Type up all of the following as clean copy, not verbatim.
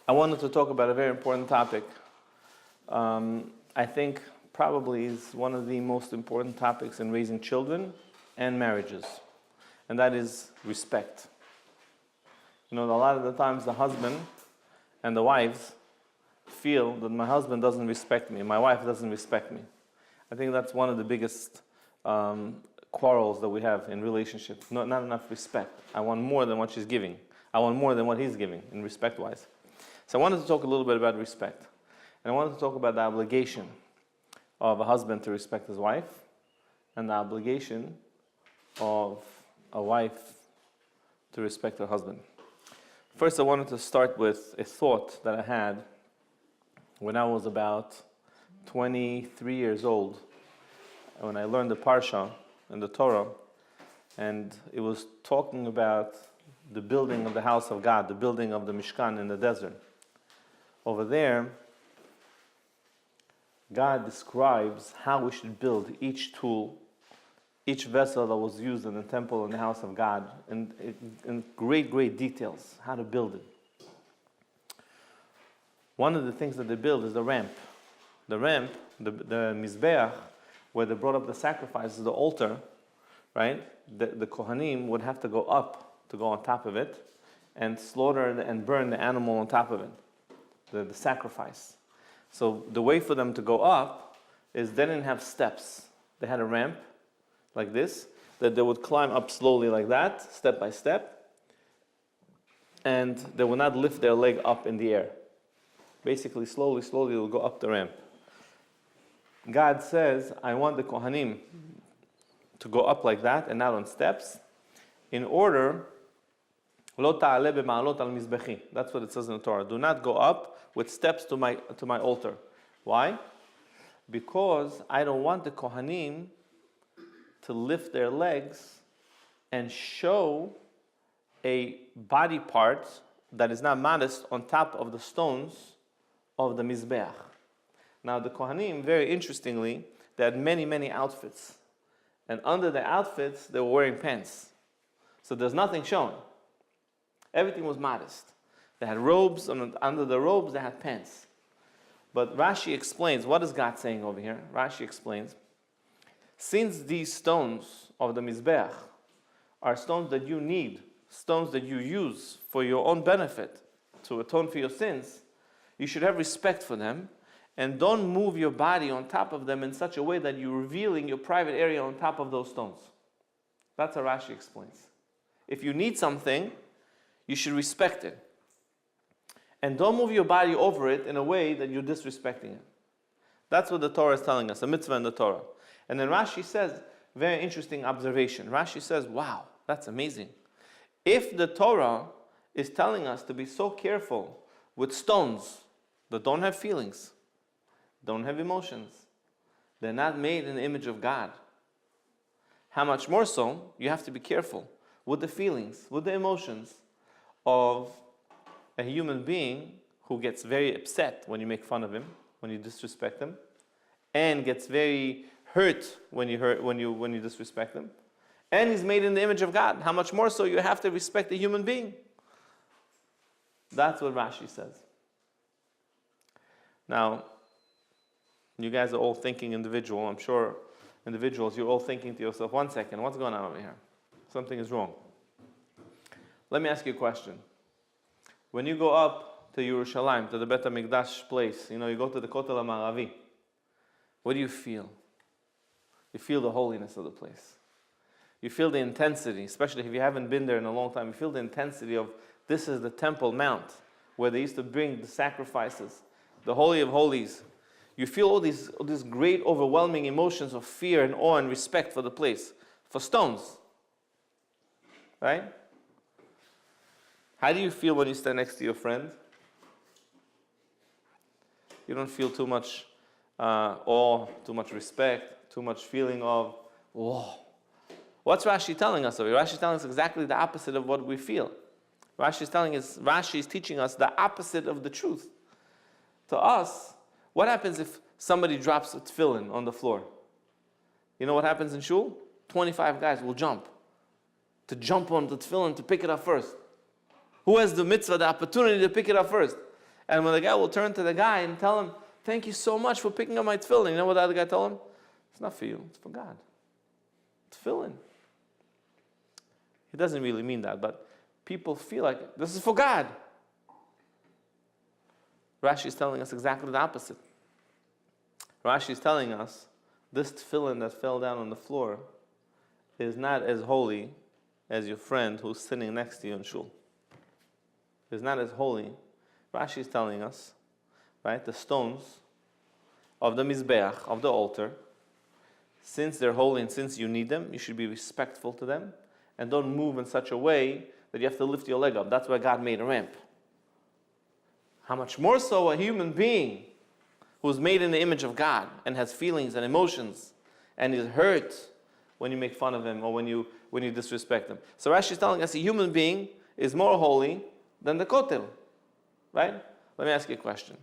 I wanted to talk about a very important topic. I think probably is one of the most important topics in raising children and marriages, and that is respect. You know, a lot of the times the husband and the wives feel that my husband doesn't respect me, my wife doesn't respect me. I think that's one of the biggest quarrels that we have in relationships. Not enough respect. I want more than what she's giving. I want more than what he's giving in respect-wise. So I wanted to talk a little bit about respect. And I wanted to talk about the obligation of a husband to respect his wife and the obligation of a wife to respect her husband. First, I wanted to start with a thought that I had when I was about 23 years old, when I learned the Parsha in the Torah, and it was talking about the building of the house of God, the building of the Mishkan in the desert. Over there, God describes how we should build each tool, each vessel that was used in the temple and the house of God, in great, great details, how to build it. One of the things that they build is the ramp. The ramp, the Mizbeach, where they brought up the sacrifices, the altar, right? The Kohanim would have to go up to go on top of it and slaughter and burn the animal on top of it, the sacrifice. So the way for them to go up is they didn't have steps. They had a ramp like this that they would climb up slowly like that, step by step, and they would not lift their leg up in the air. Basically, slowly, they will go up the ramp. God says, I want the Kohanim to go up like that and not on steps in order, lo ta'aleh b'ma'alot al mizbechi. That's what it says in the Torah. Do not go up with steps to my altar. Why? Because I don't want the Kohanim to lift their legs and show a body part that is not modest on top of the stones of the Mizbeach. Now the Kohanim, very interestingly, they had many, many outfits. And under the outfits, they were wearing pants. So there's nothing showing. Everything was modest. They had robes, and under the robes they had pants. But Rashi explains, what is God saying over here? Rashi explains, since these stones of the Mizbeach are stones that you need, stones that you use for your own benefit, to atone for your sins, you should have respect for them, and don't move your body on top of them in such a way that you're revealing your private area on top of those stones. That's how Rashi explains. If you need something, you should respect it. And don't move your body over it in a way that you're disrespecting it. That's what the Torah is telling us, a mitzvah in the Torah. And then Rashi says, very interesting observation. Rashi says, wow, that's amazing. If the Torah is telling us to be so careful with stones that don't have feelings, don't have emotions, they're not made in the image of God, how much more so you have to be careful with the feelings, with the emotions of a human being who gets very upset when you make fun of him, when you disrespect him, and gets very hurt when you disrespect him, and he's made in the image of God. How much more so you have to respect a human being? That's what Rashi says. Now, you guys are all thinking individual. I'm sure individuals, you're all thinking to yourself, one second, what's going on over here? Something is wrong. Let me ask you a question. When you go up to Yerushalayim, to the Bet HaMikdash place, you go to the Kotel HaMaravi, what do you feel? You feel the holiness of the place. You feel the intensity, especially if you haven't been there in a long time. You feel the intensity of, this is the Temple Mount, where they used to bring the sacrifices, the Holy of Holies. You feel all these great, overwhelming emotions of fear and awe and respect for the place, for stones. Right? How do you feel when you stand next to your friend? You don't feel too much awe, too much respect, too much feeling of, whoa. What's Rashi telling us over here? Rashi is telling us exactly the opposite of what we feel. Rashi is teaching us the opposite of the truth. To us, what happens if somebody drops a tefillin on the floor? You know what happens in shul? 25 guys will jump on the tefillin to pick it up first. Who has the mitzvah, the opportunity to pick it up first? And when the guy will turn to the guy and tell him, thank you so much for picking up my tefillin. You know what the other guy told him? It's not for you, it's for God. Tefillin. He doesn't really mean that, but people feel like this is for God. Rashi is telling us exactly the opposite. Rashi is telling us this tefillin that fell down on the floor is not as holy as your friend who's sitting next to you in shul. It's not as holy. Rashi is telling us, right, the stones of the mizbeach, of the altar, since they're holy and since you need them, you should be respectful to them and don't move in such a way that you have to lift your leg up. That's why God made a ramp. How much more so a human being who's made in the image of God and has feelings and emotions and is hurt when you make fun of him or when you disrespect him. So Rashi is telling us a human being is more holy than the kotel, right? Let me ask you a question.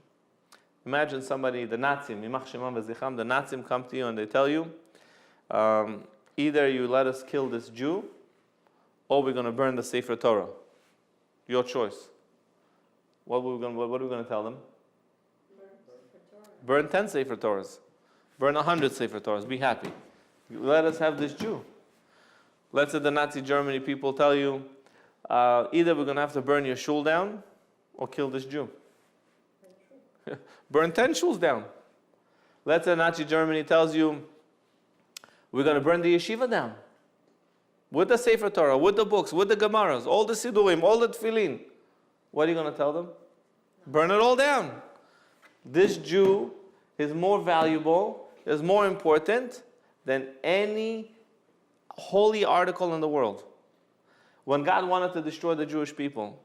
Imagine somebody, the Nazim, the Nazim come to you and they tell you, either you let us kill this Jew or we're going to burn the Sefer Torah. Your choice. What are we going to tell them? Burn 10 Sefer Torahs. Burn 100 Sefer Torahs. Be happy. Let us have this Jew. Let's say the Nazi Germany people tell you, either we're going to have to burn your shul down or kill this Jew. Burn 10 shuls down. Let's say Nazi Germany tells you, we're going to burn the yeshiva down. With the Sefer Torah, with the books, with the Gemaras, all the Sidurim, all the Tefillin. What are you going to tell them? Burn it all down. This Jew is more valuable, is more important than any holy article in the world. When God wanted to destroy the Jewish people,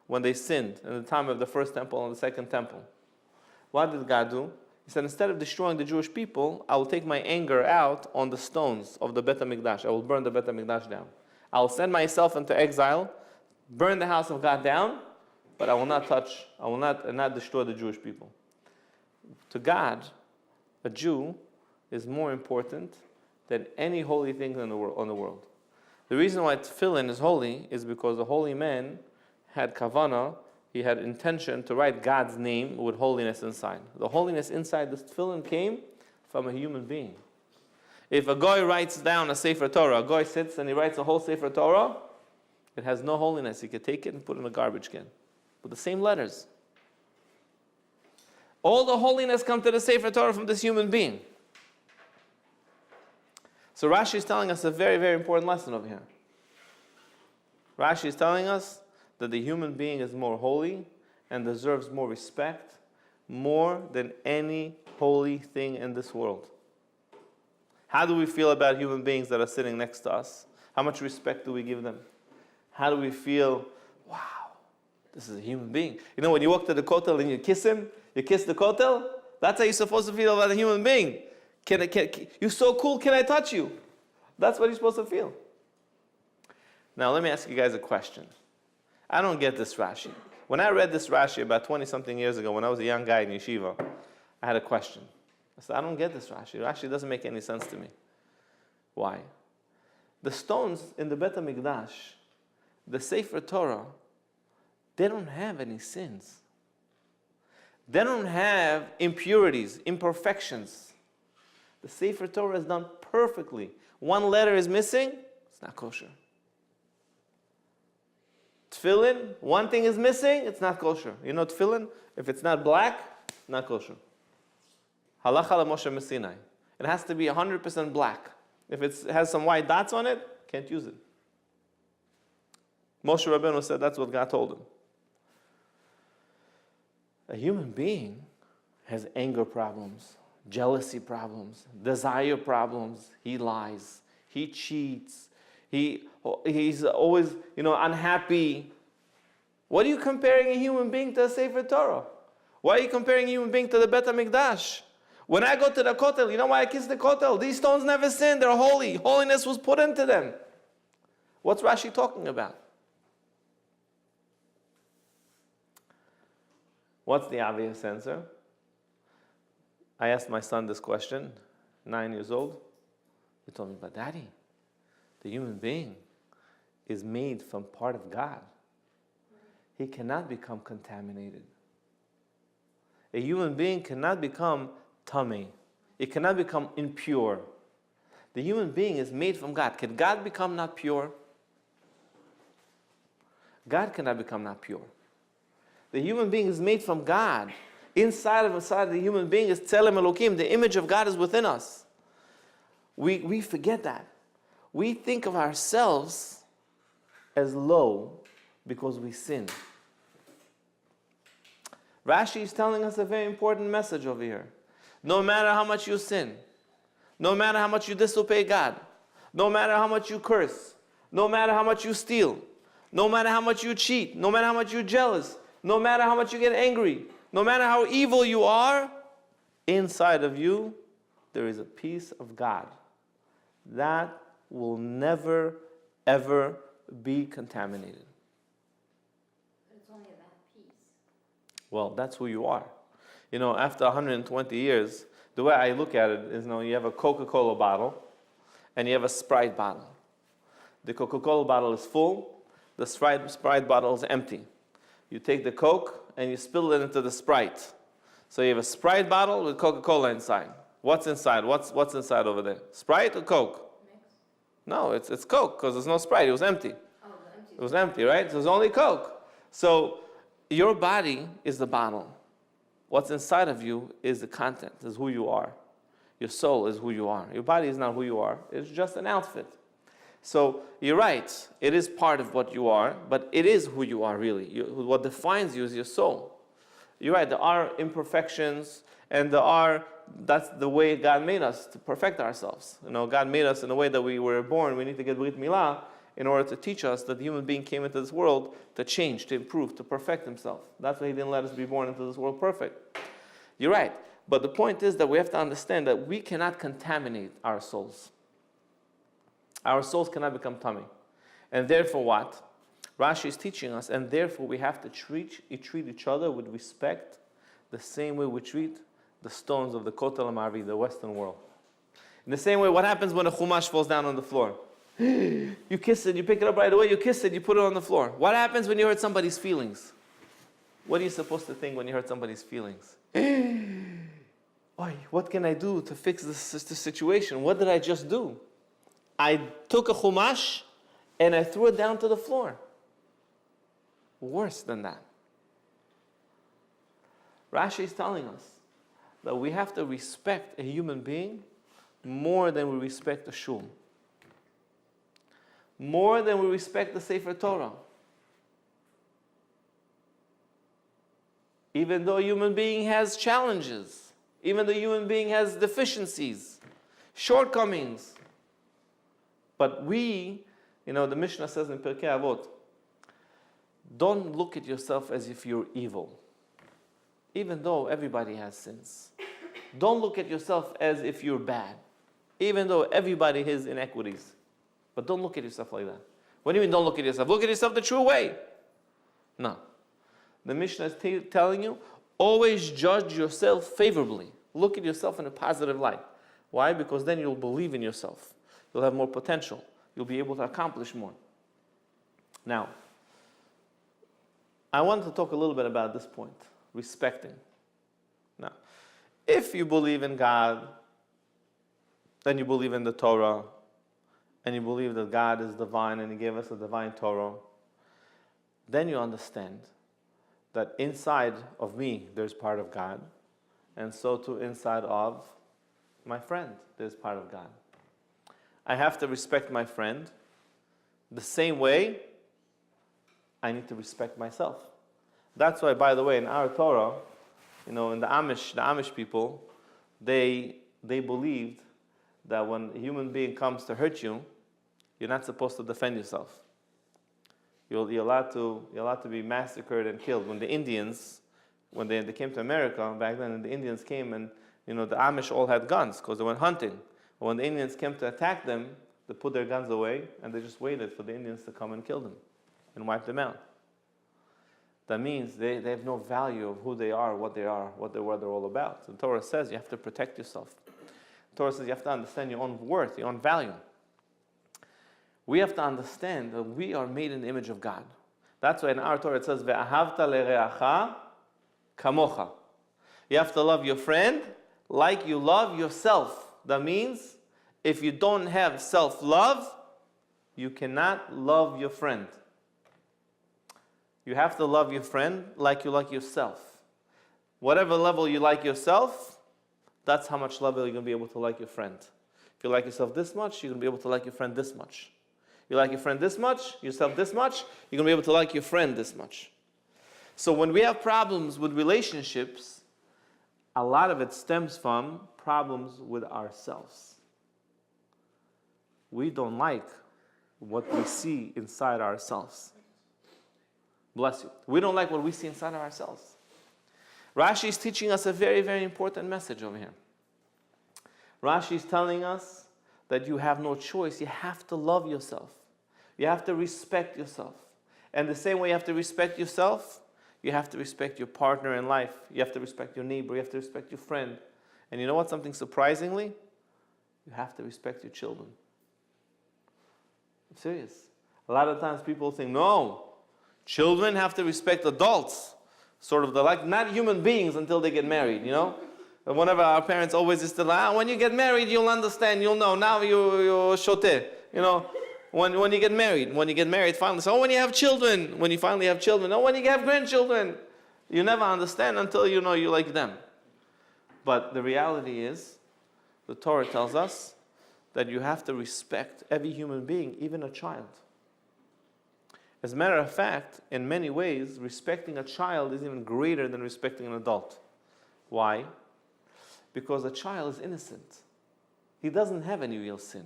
when they sinned in the time of the first temple and the second temple, what did God do? He said, instead of destroying the Jewish people, I will take my anger out on the stones of the Bet HaMikdash. I will burn the Bet HaMikdash down. I will send myself into exile, burn the house of God down, but I will not destroy the Jewish people. To God, a Jew is more important than any holy thing on the world. The reason why tefillin is holy is because the holy man had kavanah, he had intention to write God's name with holiness inside. The holiness inside this tefillin came from a human being. If a guy writes down a Sefer Torah, a guy sits and he writes a whole Sefer Torah, it has no holiness. He could take it and put it in a garbage can with the same letters. All the holiness comes to the Sefer Torah from this human being. So Rashi is telling us a very, very important lesson over here. Rashi is telling us that the human being is more holy and deserves more respect, more than any holy thing in this world. How do we feel about human beings that are sitting next to us? How much respect do we give them? How do we feel, wow, this is a human being. You know, when you walk to the kotel and you kiss him, you kiss the kotel, that's how you're supposed to feel about a human being. You're so cool, can I touch you? That's what you're supposed to feel. Now, let me ask you guys a question. I don't get this Rashi. When I read this Rashi about 20-something years ago, when I was a young guy in yeshiva, I had a question. I said, I don't get this Rashi. Rashi doesn't make any sense to me. Why? The stones in the Bet HaMikdash, the Sefer Torah, they don't have any sins. They don't have impurities, imperfections. The Sefer Torah is done perfectly. One letter is missing, it's not kosher. Tefillin, one thing is missing, it's not kosher. You know tefillin, if it's not black, not kosher. Halacha Moshe Messinai. It has to be 100% black. If it has some white dots on it, can't use it. Moshe Rabbeinu said that's what God told him. A human being has anger problems, jealousy problems, desire problems. He lies, he cheats, he's always, unhappy. What are you comparing a human being to a Sefer Torah? Why are you comparing a human being to the Bet HaMikdash? When I go to the kotel, you know why I kiss the kotel? These stones never sin, they're holy. Holiness was put into them. What's Rashi talking about? What's the obvious answer? I asked my son this question, 9 years old. He told me, but Daddy, the human being is made from part of God. He cannot become contaminated. A human being cannot become tummy. It cannot become impure. The human being is made from God. Can God become not pure? God cannot become not pure. The human being is made from God. Inside of the human being is Tzelem Elokim. The image of God is within us. We forget that. We think of ourselves as low because we sin. Rashi is telling us a very important message over here. No matter how much you sin, no matter how much you disobey God, no matter how much you curse, no matter how much you steal, no matter how much you cheat, no matter how much you're jealous, no matter how much you get angry, no matter how evil you are, inside of you, there is a piece of God that will never, ever be contaminated. But it's only that piece. Well, that's who you are. You know, after 120 years, the way I look at it is, you have a Coca-Cola bottle and you have a Sprite bottle. The Coca-Cola bottle is full, the Sprite bottle is empty. You take the Coke and you spill it into the Sprite. So you have a Sprite bottle with Coca-Cola inside. What's inside? What's inside over there? Sprite or Coke? Mix. No, it's Coke because there's no Sprite. It was empty. Oh, the empty. It was empty, right? So there's only Coke. So your body is the bottle. What's inside of you is the content, is who you are. Your soul is who you are. Your body is not who you are. It's just an outfit. So you're right. It is part of what you are, but it is who you are really. What defines you is your soul. You're right. There are imperfections, and that's the way God made us to perfect ourselves. God made us in a way that we were born. We need to get Brit Milah in order to teach us that the human being came into this world to change, to improve, to perfect himself. That's why he didn't let us be born into this world perfect. You're right. But the point is that we have to understand that we cannot contaminate our souls. Our souls cannot become tummy. And therefore what? Rashi is teaching us, and therefore we have to treat each other with respect the same way we treat the stones of the Kotel HaMa'avi, the Western world. In the same way, what happens when a chumash falls down on the floor? You kiss it, you pick it up right away, you kiss it, you put it on the floor. What happens when you hurt somebody's feelings? What are you supposed to think when you hurt somebody's feelings? Oy, what can I do to fix this situation? What did I just do? I took a chumash and I threw it down to the floor. Worse than that. Rashi is telling us that we have to respect a human being more than we respect the shul. More than we respect the Sefer Torah. Even though a human being has challenges, even though a human being has deficiencies, shortcomings, but we, the Mishnah says in Pirkei Avot, don't look at yourself as if you're evil, even though everybody has sins. Don't look at yourself as if you're bad, even though everybody has inequities. But don't look at yourself like that. What do you mean don't look at yourself? Look at yourself the true way. No. The Mishnah is telling you, always judge yourself favorably. Look at yourself in a positive light. Why? Because then you'll believe in yourself. You'll have more potential. You'll be able to accomplish more. Now, I want to talk a little bit about this point, respecting. Now, if you believe in God, then you believe in the Torah, and you believe that God is divine and He gave us a divine Torah, then you understand that inside of me there's part of God, and so too inside of my friend there's part of God. I have to respect my friend the same way I need to respect myself. That's why, by the way, in our Torah, in the Amish people, they believed that when a human being comes to hurt you, you're not supposed to defend yourself. You're allowed to be massacred and killed. When the Indians, when they came to America back then, and the Indians came and the Amish all had guns because they went hunting. But when the Indians came to attack them, they put their guns away and they just waited for the Indians to come and kill them and wipe them out. That means they have no value of who they are, what they're all about. So the Torah says you have to protect yourself. The Torah says you have to understand your own worth, your own value. We have to understand that we are made in the image of God. That's why in our Torah it says, "Ve'ahavta lereacha kamocha." You have to love your friend like you love yourself. That means if you don't have self-love, you cannot love your friend. You have to love your friend like you like yourself. Whatever level you like yourself, that's how much level you're going to be able to like your friend. If you like yourself this much, you're going to be able to like your friend this much. You like your friend this much, yourself this much, you're going to be able to like your friend this much. So when we have problems with relationships, a lot of it stems from problems with ourselves. We don't like what we see inside ourselves. Bless you. We don't like what we see inside of ourselves. Rashi is teaching us a very, very important message over here. Rashi is telling us that you have no choice. You have to love yourself. You have to respect yourself. And the same way you have to respect yourself, you have to respect your partner in life. You have to respect your neighbor. You have to respect your friend. And you know what? Something surprisingly, you have to respect your children. I'm serious. A lot of times people think, no, children have to respect adults. Sort of, they're like not human beings until they get married, you know? And whenever our parents always used to like, when you get married, you'll understand, you'll know. Now you're shote, you know? When you get married, finally, so when you have children, when you finally have children, when you have grandchildren, you never understand until you know you like them. But the reality is, the Torah tells us that you have to respect every human being, even a child. As a matter of fact, in many ways, respecting a child is even greater than respecting an adult. Why? Because a child is innocent. He doesn't have any real sin.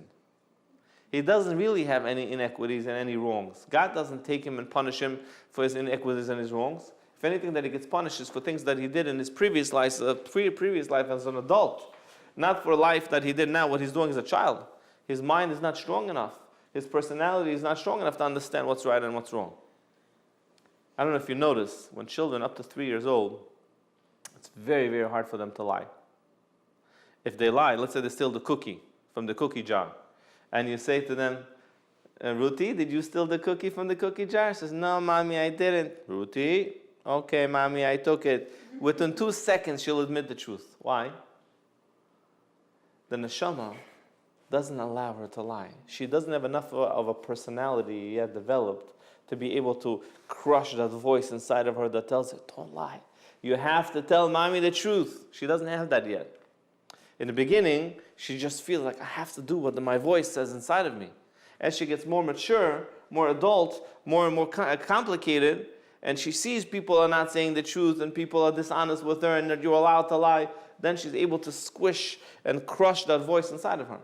He doesn't really have any inequities and any wrongs. God doesn't take him and punish him for his inequities and his wrongs. If anything, that he gets punished is for things that he did in his previous life as an adult. Not for life that he did now, what he's doing as a child. His mind is not strong enough. His personality is not strong enough to understand what's right and what's wrong. I don't know if you notice, when children up to 3 years old, it's very, very hard for them to lie. If they lie, let's say they steal the cookie from the cookie jar, and you say to them, Ruti, did you steal the cookie from the cookie jar? She says, no, mommy, I didn't. Ruti, okay, mommy, I took it. Within 2 seconds, she'll admit the truth. Why? The neshama doesn't allow her to lie. She doesn't have enough of a personality yet developed to be able to crush that voice inside of her that tells her, don't lie. You have to tell mommy the truth. She doesn't have that yet. In the beginning, she just feels like, I have to do what my voice says inside of me. As she gets more mature, more adult, more and more complicated, and she sees people are not saying the truth and people are dishonest with her and that you're allowed to lie, then she's able to squish and crush that voice inside of her.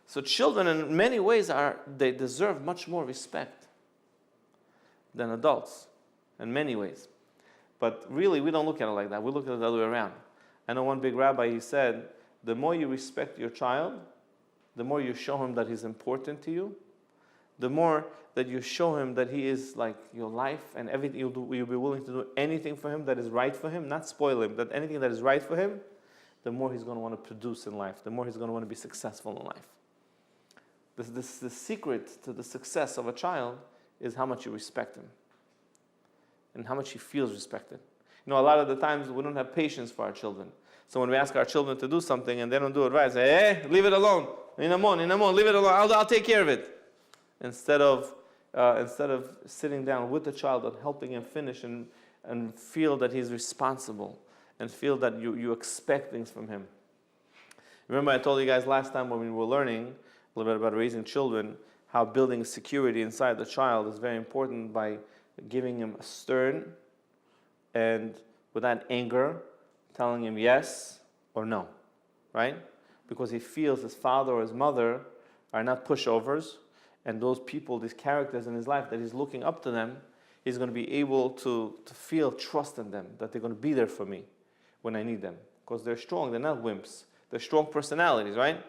So children in many ways they deserve much more respect than adults in many ways. But really we don't look at it like that. We look at it the other way around. I know one big rabbi, he said, the more you respect your child, the more you show him that he's important to you, the more that you show him that he is like your life and everything you'll be willing to do anything for him that is right for him, not spoil him, that anything that is right for him, the more he's going to want to produce in life, the more he's going to want to be successful in life. The secret to the success of a child is how much you respect him and how much he feels respected. You know, a lot of the times we don't have patience for our children. So when we ask our children to do something and they don't do it right, say, hey, leave it alone. Inamon, leave it alone. I'll take care of it. Instead of sitting down with the child and helping him finish and feel that he's responsible and feel that you expect things from him. Remember I told you guys last time when we were learning a little bit about raising children, how building security inside the child is very important by giving him a stern and without anger, telling him yes or no, right? Because he feels his father or his mother are not pushovers, and those people, these characters in his life that he's looking up to them, he's going to be able to feel trust in them, that they're going to be there for me when I need them. Because they're strong, they're not wimps. They're strong personalities, right?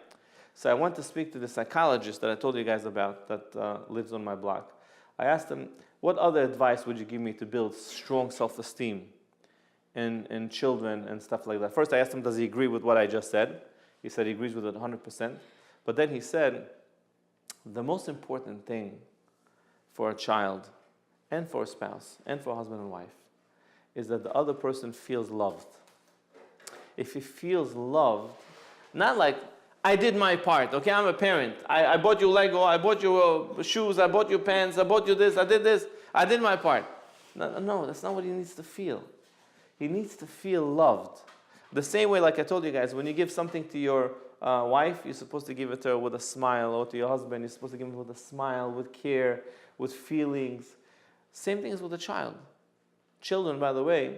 So I went to speak to the psychologist that I told you guys about that lives on my block. I asked him, what other advice would you give me to build strong self-esteem in children and stuff like that? First I asked him, does he agree with what I just said? He said he agrees with it 100%. But then he said, the most important thing for a child and for a spouse and for a husband and wife is that the other person feels loved. if he feels loved, not like, I did my part, okay, I'm a parent. I bought you Lego, I bought you shoes, I bought you pants, I bought you this, I did my part. No, that's not what he needs to feel. He needs to feel loved. The same way, like I told you guys, when you give something to your wife, you're supposed to give it to her with a smile, or to your husband, you're supposed to give it with a smile, with care, with feelings. Same thing as with a child. Children, by the way,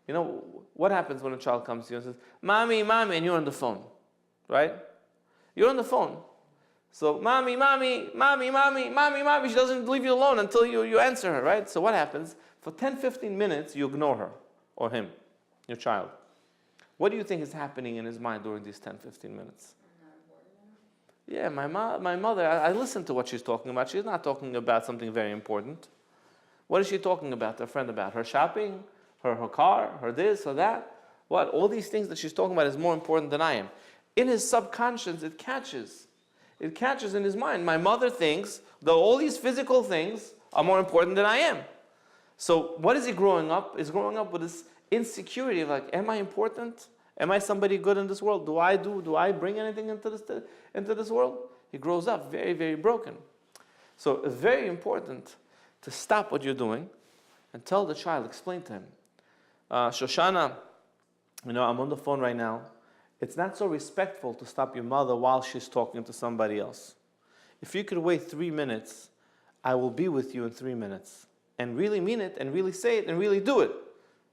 you know, what happens when a child comes to you and says, Mommy, Mommy, and you're on the phone, right? You're on the phone. So, Mommy, Mommy, Mommy, Mommy, Mommy, Mommy, she doesn't leave you alone until you answer her, right? So what happens? For 10, 15 minutes, you ignore her, or him, your child. What do you think is happening in his mind during these 10, 15 minutes? Yeah, my mother, I listen to what she's talking about. She's not talking about something very important. What is she talking about, her friend about? Her shopping, her car, her this, or that? What? All these things that she's talking about is more important than I am. In his subconscious, it catches. It catches in his mind. My mother thinks that all these physical things are more important than I am. So what is he growing up? He's growing up with this insecurity of like, am I important? Am I somebody good in this world? Do I bring anything into this world? He grows up very, very broken. So it's very important to stop what you're doing and tell the child, explain to him. Shoshana, I'm on the phone right now. It's not so respectful to stop your mother while she's talking to somebody else. If you could wait 3 minutes, I will be with you in 3 minutes. And really mean it, and really say it, and really do it.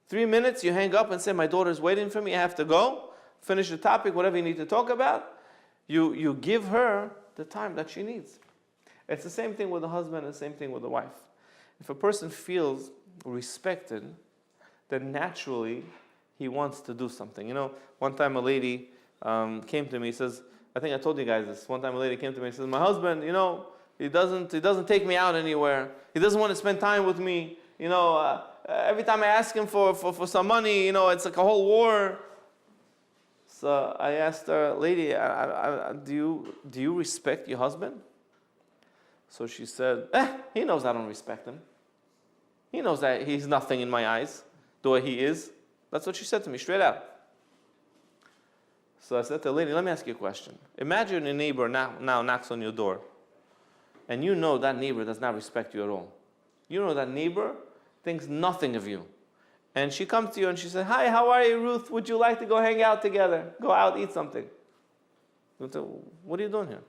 3 minutes, you hang up and say, my daughter's waiting for me, I have to go. Finish the topic, whatever you need to talk about. You give her the time that she needs. It's the same thing with the husband and the same thing with the wife. If a person feels respected, then naturally he wants to do something. One time a lady came to me, says, I think I told you guys this. One time a lady came to me and says, my husband, he doesn't take me out anywhere. He doesn't want to spend time with me. Every time I ask him for some money, it's like a whole war. So I asked her, lady, do you respect your husband? So she said, he knows I don't respect him. He knows that he's nothing in my eyes, the way he is. That's what she said to me, straight out. So I said to the lady, let me ask you a question. Imagine a neighbor now knocks on your door, and you know that neighbor does not respect you at all. You know that neighbor thinks nothing of you. And she comes to you and she says, hi, how are you, Ruth? Would you like to go hang out together? Go out, eat something. What are you doing here?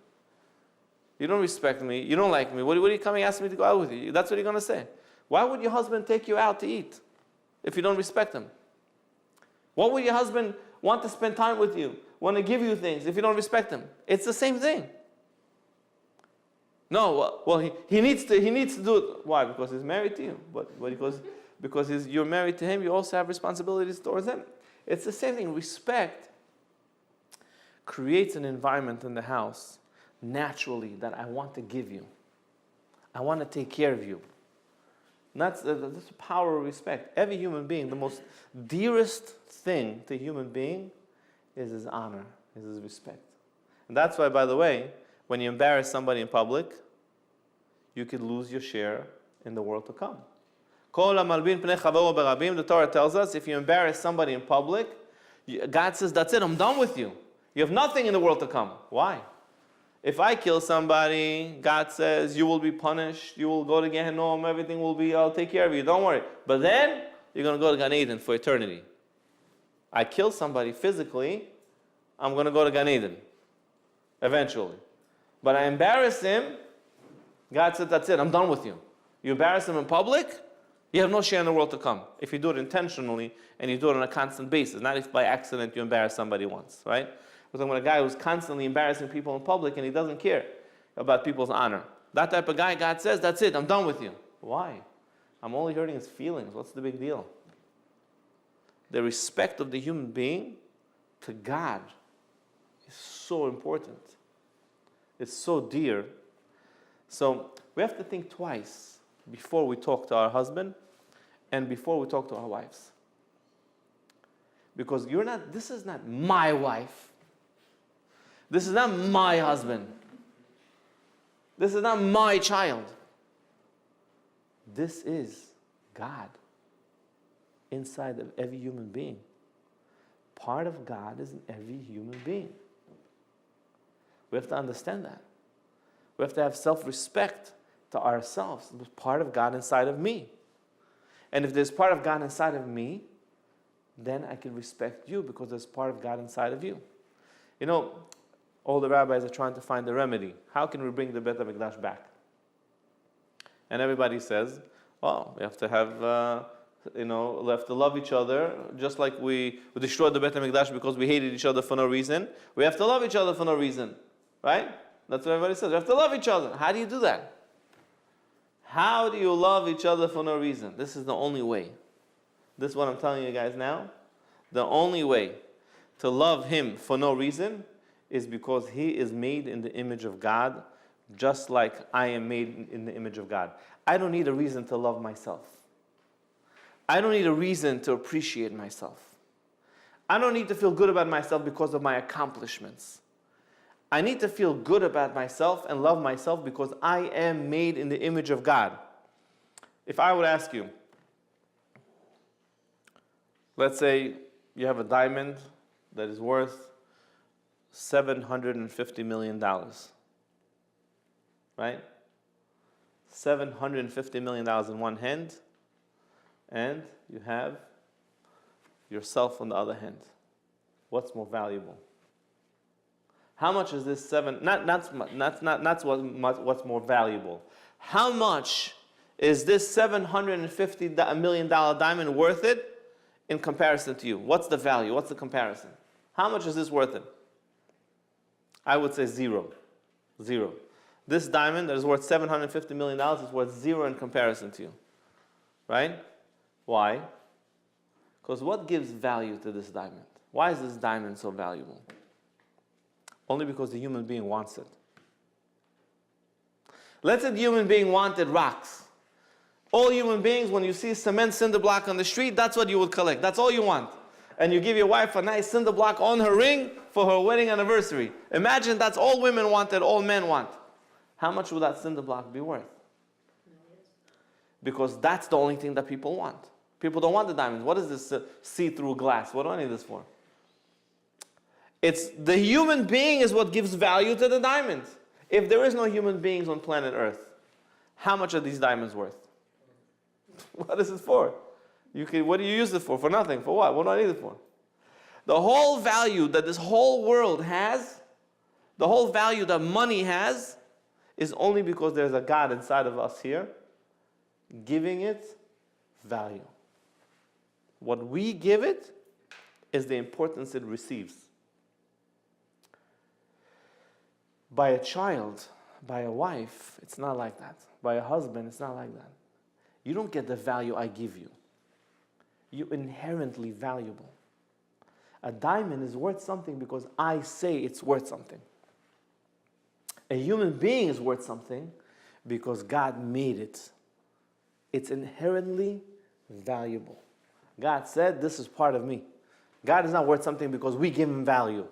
You don't respect me. You don't like me. What are you coming asking me to go out with you? That's what you're going to say. Why would your husband take you out to eat if you don't respect him? What would your husband want to spend time with you, want to give you things if you don't respect him? It's the same thing. No, well, he needs to do it. Why? Because he's married to you. But because you're married to him, you also have responsibilities towards him. It's the same thing. Respect creates an environment in the house naturally that I want to give you. I want to take care of you. And that's the power of respect. Every human being, the most dearest thing to a human being is his honor, is his respect. And that's why, by the way, when you embarrass somebody in public, you could lose your share in the world to come. The Torah tells us, if you embarrass somebody in public, God says, that's it, I'm done with you. You have nothing in the world to come. Why? If I kill somebody, God says, you will be punished, you will go to Gehenna, everything will be, I'll take care of you, don't worry. But then, you're going to go to Gan Eden for eternity. I kill somebody physically, I'm going to go to Gan Eden, eventually. But I embarrass him, God said, that's it, I'm done with you. You embarrass him in public, you have no share in the world to come. If you do it intentionally, and you do it on a constant basis, not if by accident you embarrass somebody once, right? We're talking about a guy who's constantly embarrassing people in public and he doesn't care about people's honor. That type of guy, God says, that's it, I'm done with you. Why? I'm only hurting his feelings. What's the big deal? The respect of the human being to God is so important. It's so dear. So we have to think twice before we talk to our husband and before we talk to our wives. Because this is not my wife. This is not my husband. This is not my child. This is God inside of every human being. part of God is in every human being. We have to understand that. We have to have self-respect to ourselves. There's part of God inside of me. And if there's part of God inside of me, then I can respect you because there's part of God inside of you. You know, all the rabbis are trying to find the remedy. How can we bring the Beit HaMikdash back? And everybody says, well, we have to have, we have to love each other, just like we destroyed the Beit HaMikdash because we hated each other for no reason. We have to love each other for no reason, right? That's what everybody says. We have to love each other. How do you do that? How do you love each other for no reason? This is the only way. This is what I'm telling you guys now. The only way to love him for no reason is because he is made in the image of God, just like I am made in the image of God. I don't need a reason to love myself. I don't need a reason to appreciate myself. I don't need to feel good about myself because of my accomplishments. I need to feel good about myself and love myself because I am made in the image of God. If I would ask you, let's say you have a diamond that is worth $750 million, right? $750 million in one hand, and you have yourself on the other hand. What's more valuable? How much is this what's more valuable. How much is this $750 million diamond worth it in comparison to you? What's the value? What's the comparison? How much is this worth it? I would say zero. Zero. This diamond that is worth $750 million is worth zero in comparison to you. Right? Why? Because what gives value to this diamond? Why is this diamond so valuable? Only because the human being wants it. Let's say the human being wanted rocks. All human beings, when you see a cement cinder block on the street, that's what you would collect. That's all you want. And you give your wife a nice cinder block on her ring for her wedding anniversary. Imagine that's all women wanted, all men want. How much would that cinder block be worth? Because that's the only thing that people want. People don't want the diamonds. What is this see-through glass? What do I need this for? It's the human being is what gives value to the diamonds. If there is no human beings on planet Earth, how much are these diamonds worth? What is it for? What do you use it for? For nothing. For what? What do I need it for? The whole value that this whole world has, the whole value that money has, is only because there's a God inside of us here giving it value. What we give it is the importance it receives. By a child, by a wife, it's not like that. By a husband, it's not like that. You don't get the value I give you. You're inherently valuable. A diamond is worth something because I say it's worth something. A human being is worth something because God made it. It's inherently valuable. God said, this is part of me. God is not worth something because we give him value.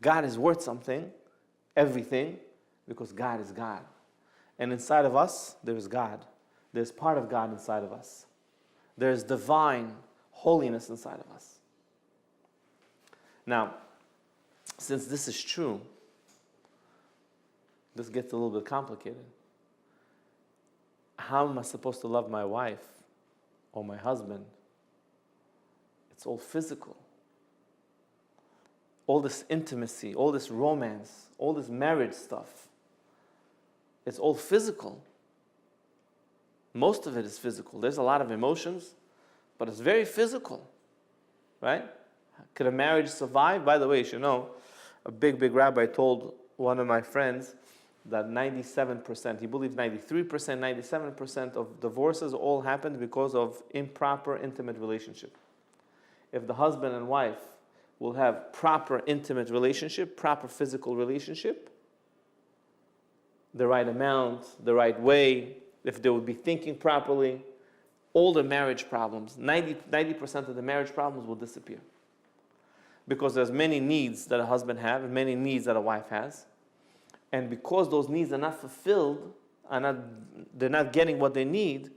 God is worth something, everything, because God is God. And inside of us, there is God. There's part of God inside of us. There's divine holiness inside of us. Now, since this is true, this gets a little bit complicated. How am I supposed to love my wife or my husband? It's all physical. All this intimacy, all this romance, all this marriage stuff, it's all physical. Most of it is physical. There's a lot of emotions, but it's very physical, right? Could a marriage survive? By the way, you know, a big rabbi told one of my friends that 97%, he believes 93%, 97% of divorces all happened because of improper intimate relationship. If the husband and wife will have proper intimate relationship, proper physical relationship, the right amount, the right way, if they would be thinking properly, all the marriage problems, 90% of the marriage problems will disappear. Because there's many needs that a husband has and many needs that a wife has. And because those needs are not fulfilled, they're not getting what they need,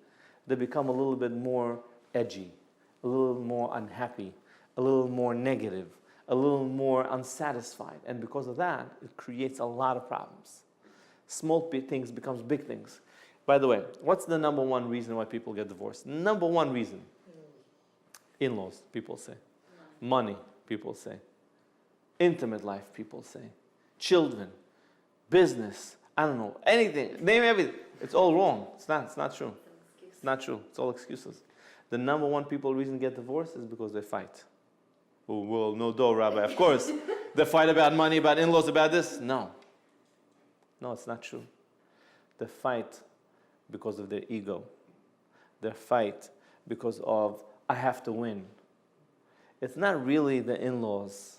they become a little bit more edgy, a little more unhappy, a little more negative, a little more unsatisfied. And because of that, it creates a lot of problems. Small things becomes big things. By the way, what's the number one reason why people get divorced? Number one reason. In-laws, people say. Money, people say. Intimate life, people say. Children, business, I don't know, anything, name everything. It's all wrong. It's not true. It's not true. It's all excuses. The number one reason get divorced is because they fight. Oh, well, no duh, Rabbi. Of course. They fight about money, about in-laws, about this. No. No, it's not true. They fight because of their ego. They fight because of, I have to win. It's not really the in-laws.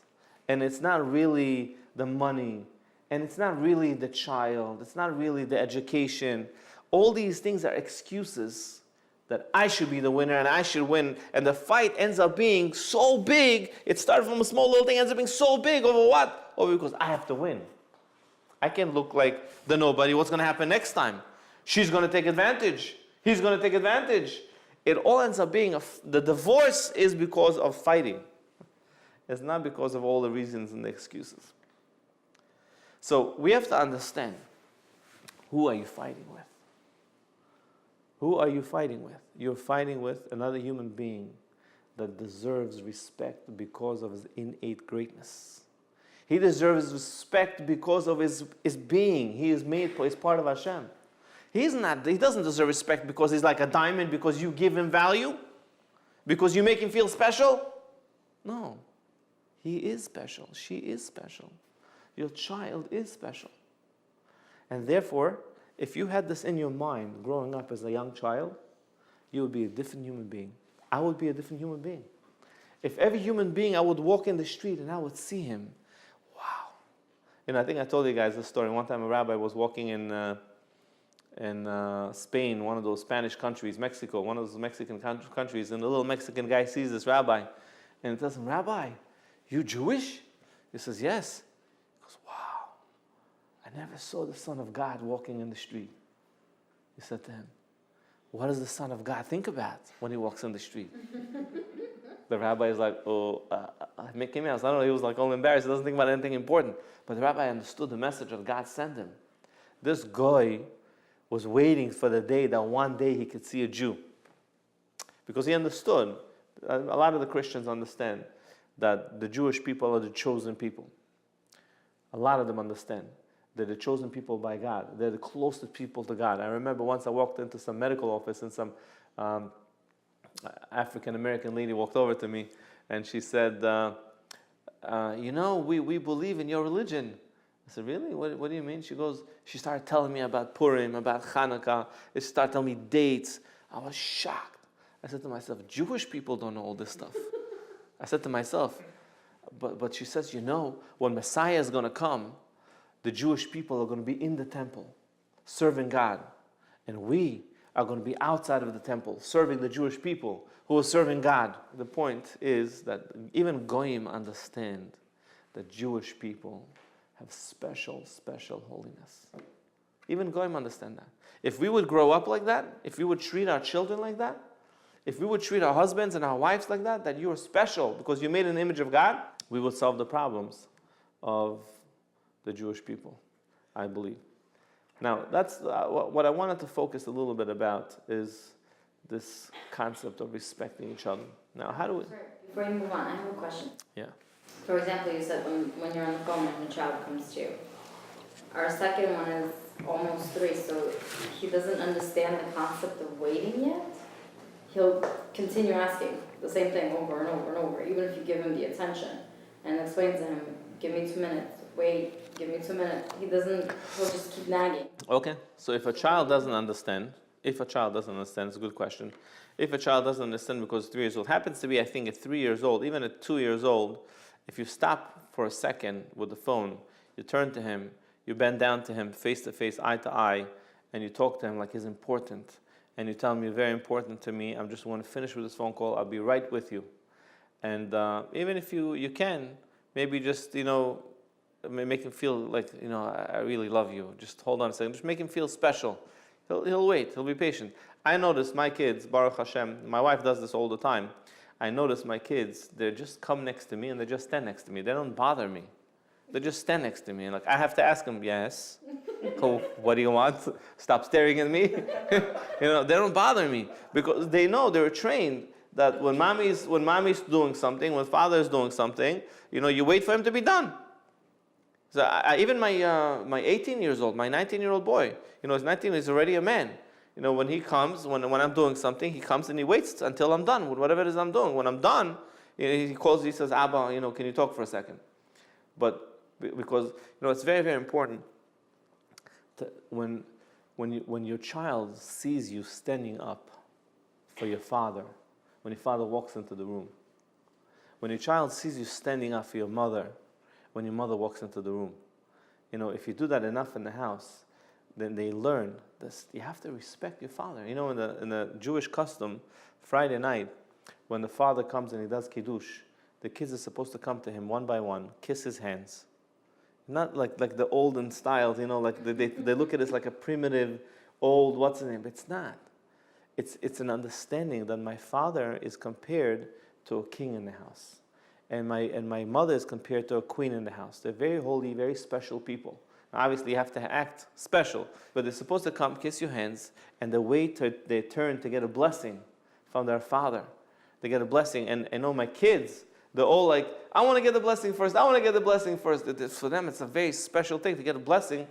And it's not really the money. And it's not really the child. It's not really the education. All these things are excuses that I should be the winner and I should win. And the fight ends up being so big. It started from a small little thing, ends up being so big. Over what? Over because I have to win. I can't look like the nobody. What's going to happen next time? She's going to take advantage. He's going to take advantage. It all ends up being, the divorce is because of fighting. It's not because of all the reasons and the excuses. So we have to understand, who are you fighting with? Who are you fighting with? You're fighting with another human being that deserves respect because of his innate greatness. He deserves respect because of his being. He is made, he's part of Hashem. He doesn't deserve respect because he's like a diamond, because you give him value, because you make him feel special. No. He is special. She is special. Your child is special. And therefore, if you had this in your mind growing up as a young child, you would be a different human being. I would be a different human being. If every human being, I would walk in the street and I would see him, wow. You know, I think I told you guys this story. One time a rabbi was walking in Spain, one of those Spanish countries, Mexico, one of those Mexican countries, and the little Mexican guy sees this rabbi and tells him, Rabbi, you Jewish? He says, yes. He goes, wow, I never saw the Son of God walking in the street. He said to him, what does the Son of God think about when he walks in the street? The rabbi is like, Mickey Mouse. I don't know, he was like all embarrassed. He doesn't think about anything important. But the rabbi understood the message that God sent him. This guy was waiting for the day that one day he could see a Jew. Because he understood, a lot of the Christians understand, that the Jewish people are the chosen people. A lot of them understand. They're the chosen people by God. They're the closest people to God. I remember once I walked into some medical office and some African-American lady walked over to me and she said, you know, we believe in your religion. I said, really? What do you mean? She started telling me about Purim, about Hanukkah. She started telling me dates. I was shocked. I said to myself, Jewish people don't know all this stuff. I said to myself, but she says, you know, when Messiah is going to come, the Jewish people are going to be in the temple, serving God. And we are going to be outside of the temple, serving the Jewish people who are serving God. The point is that even Goyim understand that Jewish people have special, special holiness. Even Goyim understand that. If we would grow up like that, if we would treat our children like that, if we would treat our husbands and our wives like that you are special because you made an image of God, we would solve the problems of the Jewish people, I believe. Now, that's what I wanted to focus a little bit about is this concept of respecting each other. Now, how do we... Sorry, before you move on, I have a question. Yeah. For example, you said when you're on the phone and the child comes to you. Our second one is almost 3, so he doesn't understand the concept of waiting yet. He'll continue asking the same thing over and over and over, even if you give him the attention and explain to him, give me 2 minutes, wait, give me 2 minutes. He'll just keep nagging. Okay, so if a child doesn't understand, it's a good question. If a child doesn't understand because 3 years old, happens to be, I think, at 3 years old, even at 2 years old, if you stop for a second with the phone, you turn to him, you bend down to him face to face, eye to eye, and you talk to him like he's important. And you tell him, you're very important to me, I just want to finish with this phone call, I'll be right with you. And even if you can, maybe just, make him feel like, I really love you. Just hold on a second, just make him feel special. He'll wait, he'll be patient. I notice my kids, Baruch Hashem, my wife does this all the time. I notice my kids, they just come next to me and they just stand next to me. They don't bother me. They just stand next to me. And like, I have to ask them, yes, cool, what do you want? Stop staring at me. They don't bother me because they know, they're trained that when mommy's doing something, when father's doing something, you wait for him to be done. So even my 18 years old, my 19-year-old boy, he's 19, he's already a man. When he comes, when I'm doing something, he comes and he waits until I'm done with whatever it is I'm doing. When I'm done, he calls, he says, Abba, can you talk for a second? But because, it's very, very important when your child sees you standing up for your father, when your father walks into the room, when your child sees you standing up for your mother, when your mother walks into the room, if you do that enough in the house, then they learn this. You have to respect your father. In the Jewish custom, Friday night, when the father comes and he does kiddush, the kids are supposed to come to him one by one, kiss his hands. Not like the olden styles, like they look at it as like a primitive, old, what's his name? But it's not. It's an understanding that my father is compared to a king in the house. And my mother is compared to a queen in the house. They're very holy, very special people. Now, obviously, you have to act special, but they're supposed to come, kiss your hands, and they wait their turn to get a blessing from their father. They get a blessing, and I know my kids, they're all like, I want to get the blessing first. I want to get the blessing first. For them, it's a very special thing to get a blessing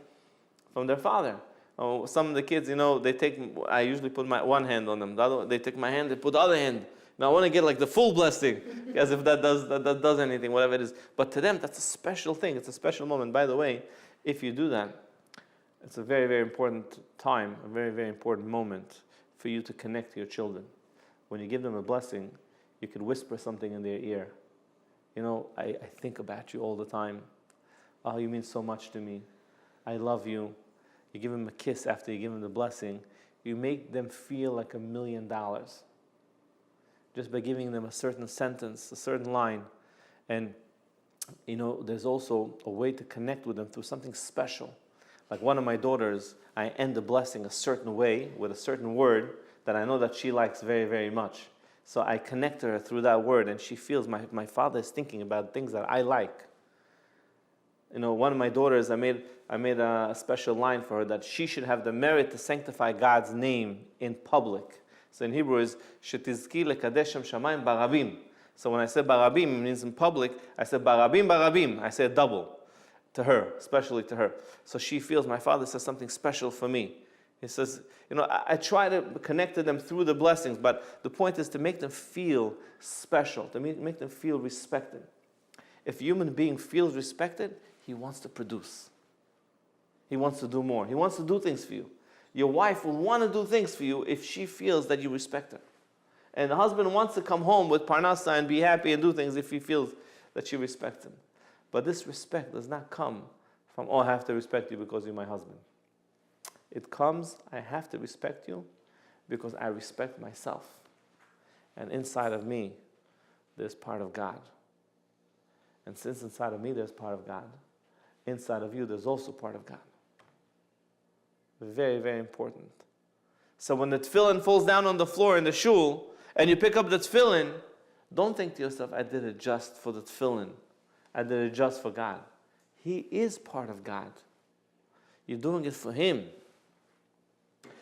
from their father. Oh, some of the kids, I usually put my one hand on them. The other, they take my hand, they put the other hand. Now I want to get like the full blessing, as if that does anything, whatever it is. But to them, that's a special thing. It's a special moment. By the way, if you do that, it's a very, very important time, a very, very important moment for you to connect to your children. When you give them a blessing, you could whisper something in their ear. I think about you all the time. Oh, you mean so much to me. I love you. You give them a kiss after you give them the blessing. You make them feel like $1 million. Just by giving them a certain sentence, a certain line. And, there's also a way to connect with them through something special. Like one of my daughters, I end the blessing a certain way with a certain word that I know that she likes very, very much. So I connect her through that word, and she feels my father is thinking about things that I like. One of my daughters, I made a special line for her that she should have the merit to sanctify God's name in public. So in Hebrew is Shetizki lekadeshem shamayim barabim. So when I say barabim, it means in public. I said barabim barabim. I said double to her, especially to her. So she feels my father says something special for me. He says, I try to connect to them through the blessings, but the point is to make them feel special, to make them feel respected. If a human being feels respected, he wants to produce. He wants to do more. He wants to do things for you. Your wife will want to do things for you if she feels that you respect her. And the husband wants to come home with parnasa and be happy and do things if he feels that you respect him. But this respect does not come from, I have to respect you because you're my husband. It comes, I have to respect you because I respect myself. And inside of me, there's part of God. And since inside of me there's part of God, inside of you there's also part of God. Very, very important. So when the tefillin falls down on the floor in the shul, and you pick up the tefillin, don't think to yourself, I did it just for the tefillin. I did it just for God. He is part of God. You're doing it for Him.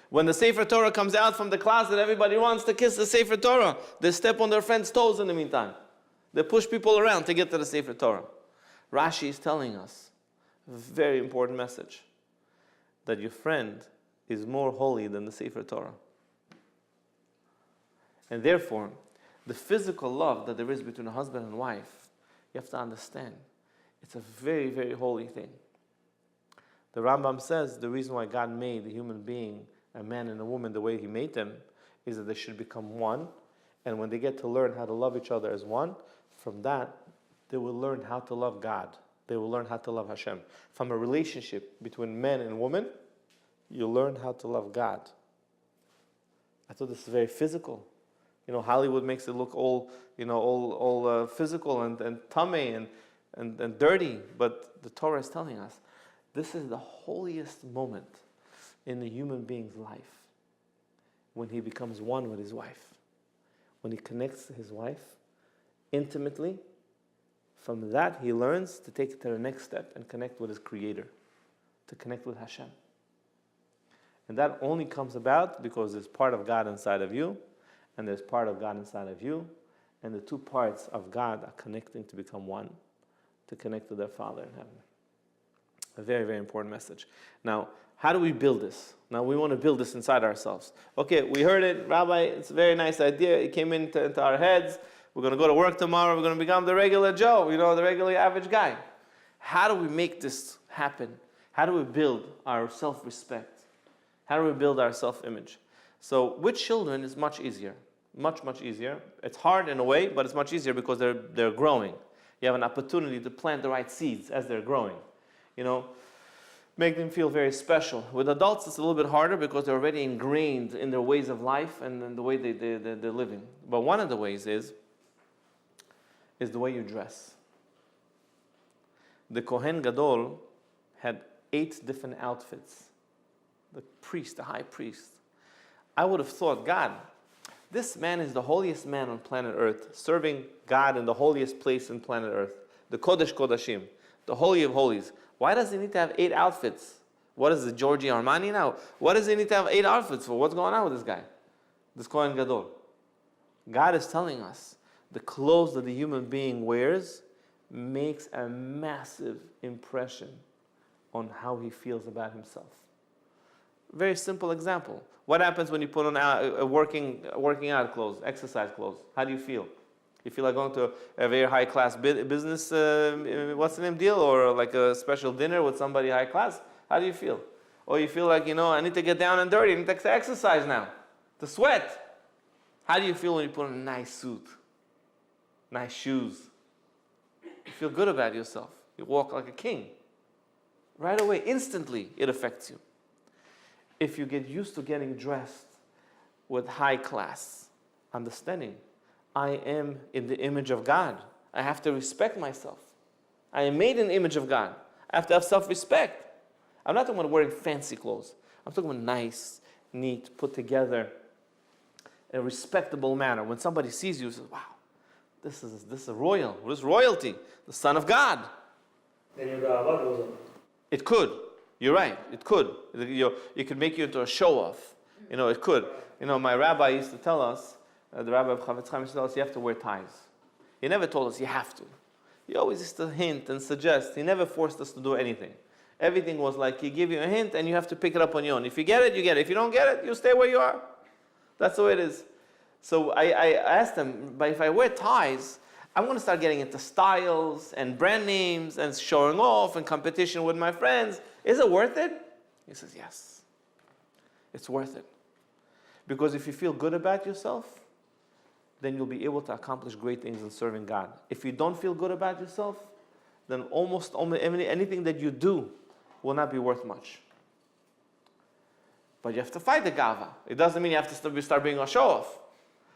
When the Sefer Torah comes out from the closet, everybody wants to kiss the Sefer Torah. They step on their friend's toes in the meantime. They push people around to get to the Sefer Torah. Rashi is telling us a very important message, that your friend is more holy than the Sefer Torah. And therefore, the physical love that there is between a husband and wife, you have to understand, it's a very, very holy thing. The Rambam says the reason why God made the human being, a man and a woman, the way He made them, is that they should become one. And when they get to learn how to love each other as one, from that, they will learn how to love God. They will learn how to love Hashem. From a relationship between man and woman, you learn how to love God. I thought this is very physical. Hollywood makes it look all physical and tummy and dirty. But the Torah is telling us, this is the holiest moment in the human being's life, when he becomes one with his wife. when he connects to his wife intimately, from that he learns to take it to the next step and connect with his Creator, to connect with Hashem. And that only comes about because there's part of God inside of you, and there's part of God inside of you, and the two parts of God are connecting to become one, to connect to their Father in heaven. A very, very important message. Now, how do we build this? Now, we want to build this inside ourselves. Okay, we heard it, Rabbi, it's a very nice idea. It came into our heads. We're going to go to work tomorrow. We're going to become the regular Joe, the regular average guy. How do we make this happen? How do we build our self-respect? How do we build our self-image? So with children, it's much easier. Much, much easier. It's hard in a way, but it's much easier because they're growing. You have an opportunity to plant the right seeds as they're growing. Make them feel very special. With adults, it's a little bit harder because they're already ingrained in their ways of life and the way they're living. But one of the ways is the way you dress. The Kohen Gadol had 8 different outfits. The priest, the high priest. I would have thought, God, this man is the holiest man on planet Earth, serving God in the holiest place on planet Earth, the Kodesh Kodashim, the Holy of Holies. Why does he need to have 8 outfits? What is it, Giorgio Armani now? What does he need to have 8 outfits for? What's going on with this guy? This Kohen Gadol. God is telling us the clothes that the human being wears makes a massive impression on how he feels about himself. Very simple example. What happens when you put on working out clothes, exercise clothes? How do you feel? You feel like going to a very high class business, what's the name deal, or like a special dinner with somebody high class? How do you feel? Or you feel like, I need to get down and dirty, I need to exercise now, to sweat. How do you feel when you put on a nice suit, nice shoes? You feel good about yourself. You walk like a king. Right away, instantly, it affects you. If you get used to getting dressed with high class understanding, I am in the image of God. I have to respect myself. I am made in the image of God. I have to have self-respect. I'm not talking about wearing fancy clothes. I'm talking about nice, neat, put together, in a respectable manner. When somebody sees you, says, wow, this is a royal. What is royalty? The Son of God. Then your gava goes up. It could. You're right. It could. It could make you into a show-off. It could. My rabbi used to tell us, the rabbi of Chavetz Chaim used to tell us, you have to wear ties. He never told us you have to. He always used to hint and suggest. He never forced us to do anything. Everything was like he gave you a hint and you have to pick it up on your own. If you get it, you get it. If you don't get it, you stay where you are. That's the way it is. So I asked him, but if I wear ties, I'm going to start getting into styles and brand names and showing off and competition with my friends. Is it worth it? He says, yes. It's worth it. Because if you feel good about yourself, then you'll be able to accomplish great things in serving God. If you don't feel good about yourself, then almost anything that you do will not be worth much. But you have to fight the gava. It doesn't mean you have to start being a show-off.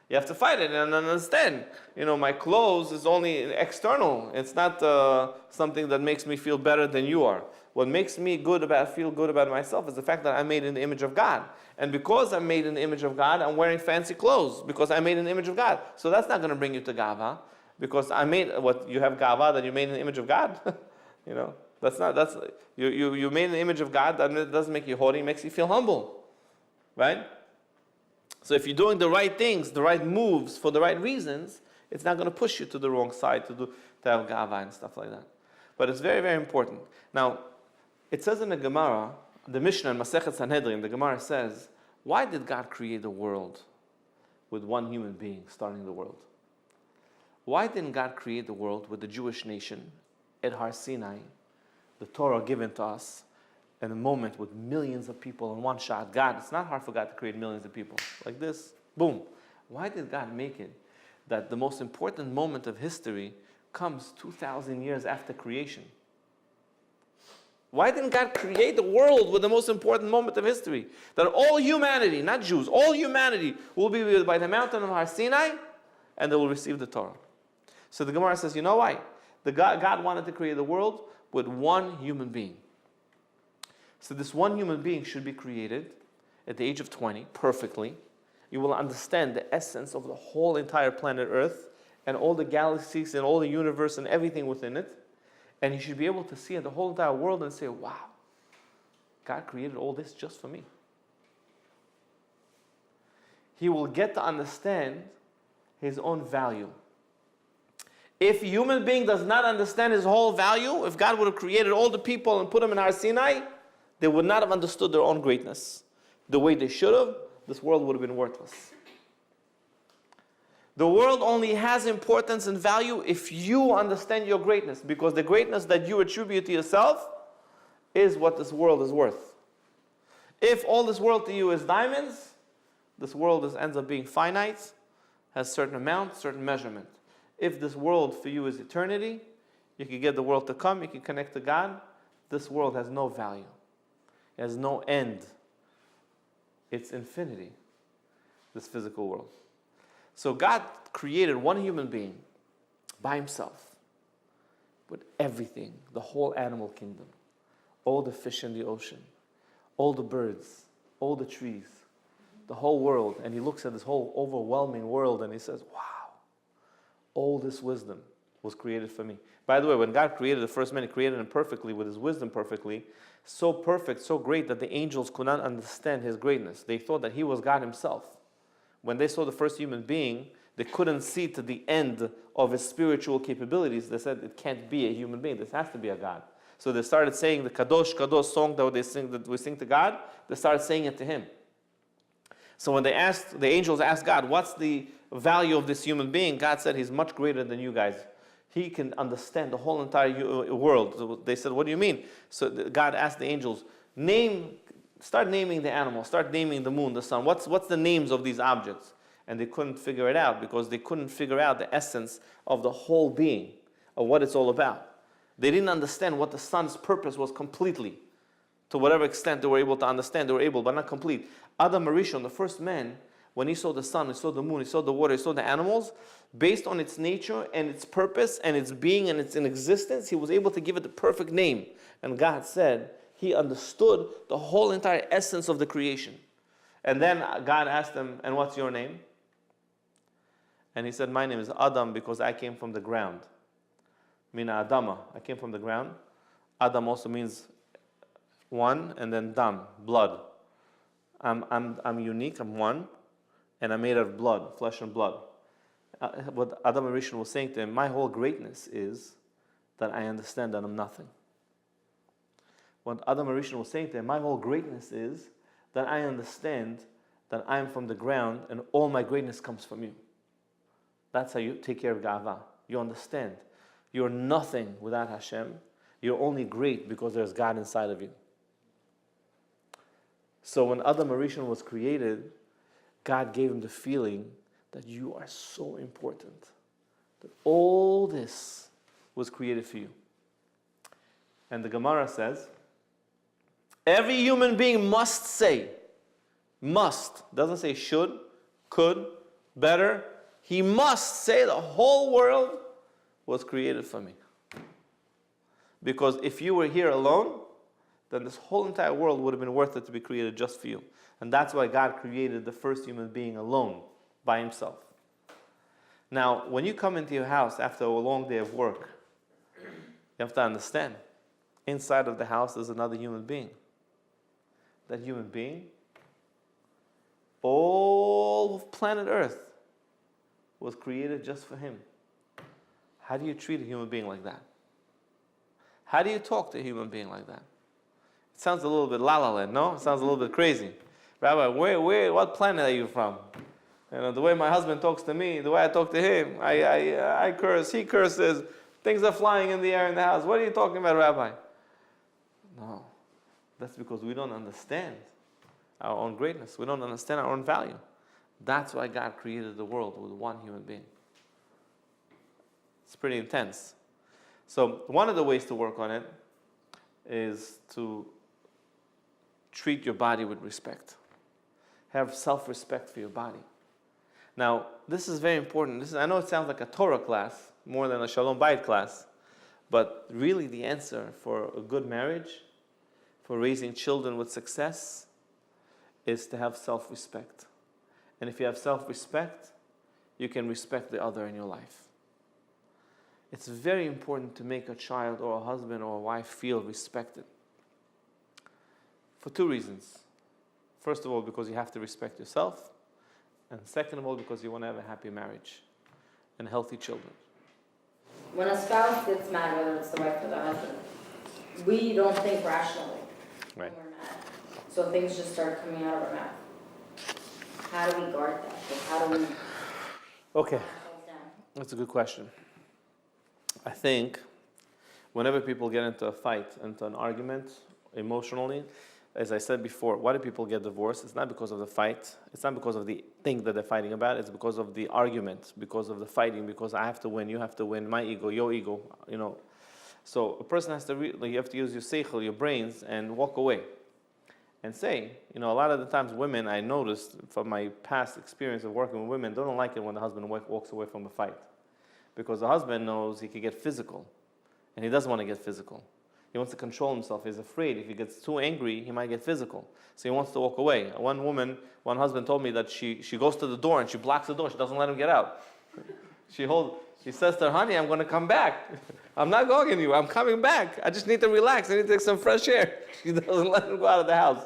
You have to fight it and understand. My clothes is only external. It's not something that makes me feel better than you are. What makes me feel good about myself is the fact that I'm made in the image of God. And because I'm made in the image of God, I'm wearing fancy clothes because I'm made in the image of God. So that's not going to bring you to gava, because you have gava that you're made in the image of God. You're made in the image of God. That doesn't make you haughty. It makes you feel humble, right? So if you're doing the right things, the right moves for the right reasons, it's not going to push you to the wrong side to have gava and stuff like that. But it's very, very important. Now, it says in the Gemara, the Mishnah in Masechet Sanhedrin, the Gemara says, why did God create the world with one human being starting the world? Why didn't God create the world with the Jewish nation at Har Sinai, the Torah given to us, in a moment with millions of people in one shot? God, it's not hard for God to create millions of people. Like this, boom. Why did God make it that the most important moment of history comes 2,000 years after creation? Why didn't God create the world with the most important moment of history? That all humanity, not Jews, all humanity will be by the mountain of Har Sinai and they will receive the Torah. So the Gemara says, you know why? God wanted to create the world with one human being. So this one human being should be created at the age of 20, perfectly, you will understand the essence of the whole entire planet Earth and all the galaxies and all the universe and everything within it. And you should be able to see the whole entire world and say, wow, God created all this just for me. He will get to understand his own value. If a human being does not understand his whole value, if God would have created all the people and put them in Har Sinai, they would not have understood their own greatness the way they should have. This world would have been worthless. The world only has importance and value if you understand your greatness, because the greatness that you attribute to yourself is what this world is worth. If all this world to you is diamonds, this world ends up being finite, has certain amount, certain measurement. If this world for you is eternity, you can get the world to come, you can connect to God. This world has no value. It has no end. It's infinity, this physical world. So God created one human being by himself with everything, the whole animal kingdom, all the fish in the ocean, all the birds, all the trees, the whole world. And he looks at this whole overwhelming world and he says, wow, all this wisdom was created for me. By the way, when God created the first man, he created him perfectly with his wisdom perfectly. So perfect, so great that the angels could not understand his greatness. They thought that he was God himself. When they saw the first human being, they couldn't see to the end of his spiritual capabilities. They said, it can't be a human being. This has to be a God. So they started saying the Kadosh, Kadosh song that we sing to God. They started saying it to him. So when the angels asked God, what's the value of this human being? God said, he's much greater than you guys. He can understand the whole entire world. So they said, what do you mean? So God asked the angels, start naming the animals, start naming the moon, the sun. What's the names of these objects? And they couldn't figure it out because they couldn't figure out the essence of the whole being, of what it's all about. They didn't understand what the sun's purpose was completely. To whatever extent they were able to understand, they were able, but not complete. Adam Arishon, the first man, when he saw the sun, he saw the moon, he saw the water, he saw the animals, based on its nature and its purpose and its being and its in existence, he was able to give it the perfect name. And God said, he understood the whole entire essence of the creation. And then God asked him, and what's your name? And he said, my name is Adam because I came from the ground. Mina Adama, I came from the ground. Adam also means one, and then dam, blood. I'm unique, I'm one, and I'm made of blood, flesh and blood. What Adam Arishon was saying to him, my whole greatness is that I understand that I'm nothing. What Adam Arishon was saying to him, my whole greatness is that I understand that I'm from the ground and all my greatness comes from you. That's how you take care of Ga'ava. You understand. You're nothing without Hashem. You're only great because there's God inside of you. So when Adam Arishon was created, God gave him the feeling that you are so important. That all this was created for you. And the Gemara says, every human being must say, must, doesn't say should, could, better. He must say the whole world was created for me. Because if you were here alone, then this whole entire world would have been worth it to be created just for you. And that's why God created the first human being alone, by himself. Now, when you come into your house after a long day of work, you have to understand, inside of the house there's another human being. That human being, all of planet Earth was created just for him. How do you treat a human being like that? How do you talk to a human being like that? It sounds a little bit la la land, no? It sounds a little bit crazy. Rabbi, what planet are you from? You know, the way my husband talks to me, the way I talk to him, I curse, he curses, things are flying in the air in the house. What are you talking about, Rabbi? No, that's because we don't understand our own greatness. We don't understand our own value. That's why God created the world with one human being. It's pretty intense. So one of the ways to work on it is to treat your body with respect. Have self-respect for your body. Now, this is very important. I know it sounds like a Torah class more than a Shalom Bayit class, but really the answer for a good marriage, for raising children with success, is to have self-respect. And if you have self-respect, you can respect the other in your life. It's very important to make a child or a husband or a wife feel respected. For two reasons. First of all, because you have to respect yourself. And second of all, because you want to have a happy marriage and healthy children. When a spouse gets mad, whether it's the wife or the husband, we don't think rationally when we're mad. So things just start coming out of our mouth. How do we guard that? Like, how do we Okay, calm ourselves down? that's a good question. I think whenever people get into a fight, into an argument, emotionally, as I said before, why do people get divorced? It's not because of the fight. It's not because of the thing that they're fighting about. It's because of the argument, because of the fighting, because I have to win, you have to win, my ego, your ego, you know. So a person has to, you have to use your seichel, your brains, and walk away. And say, you know, a lot of the times women, I noticed from my past experience of working with women, don't like it when the husband walks away from a fight. Because the husband knows he could get physical, and he doesn't want to get physical. He wants to control himself. He's afraid if he gets too angry, he might get physical. So he wants to walk away. One husband told me that she goes to the door and she blocks the door. She doesn't let him get out. She says to her, honey, I'm going to come back. I'm not going anywhere. I'm coming back. I just need to relax. I need to take some fresh air. She doesn't let him go out of the house.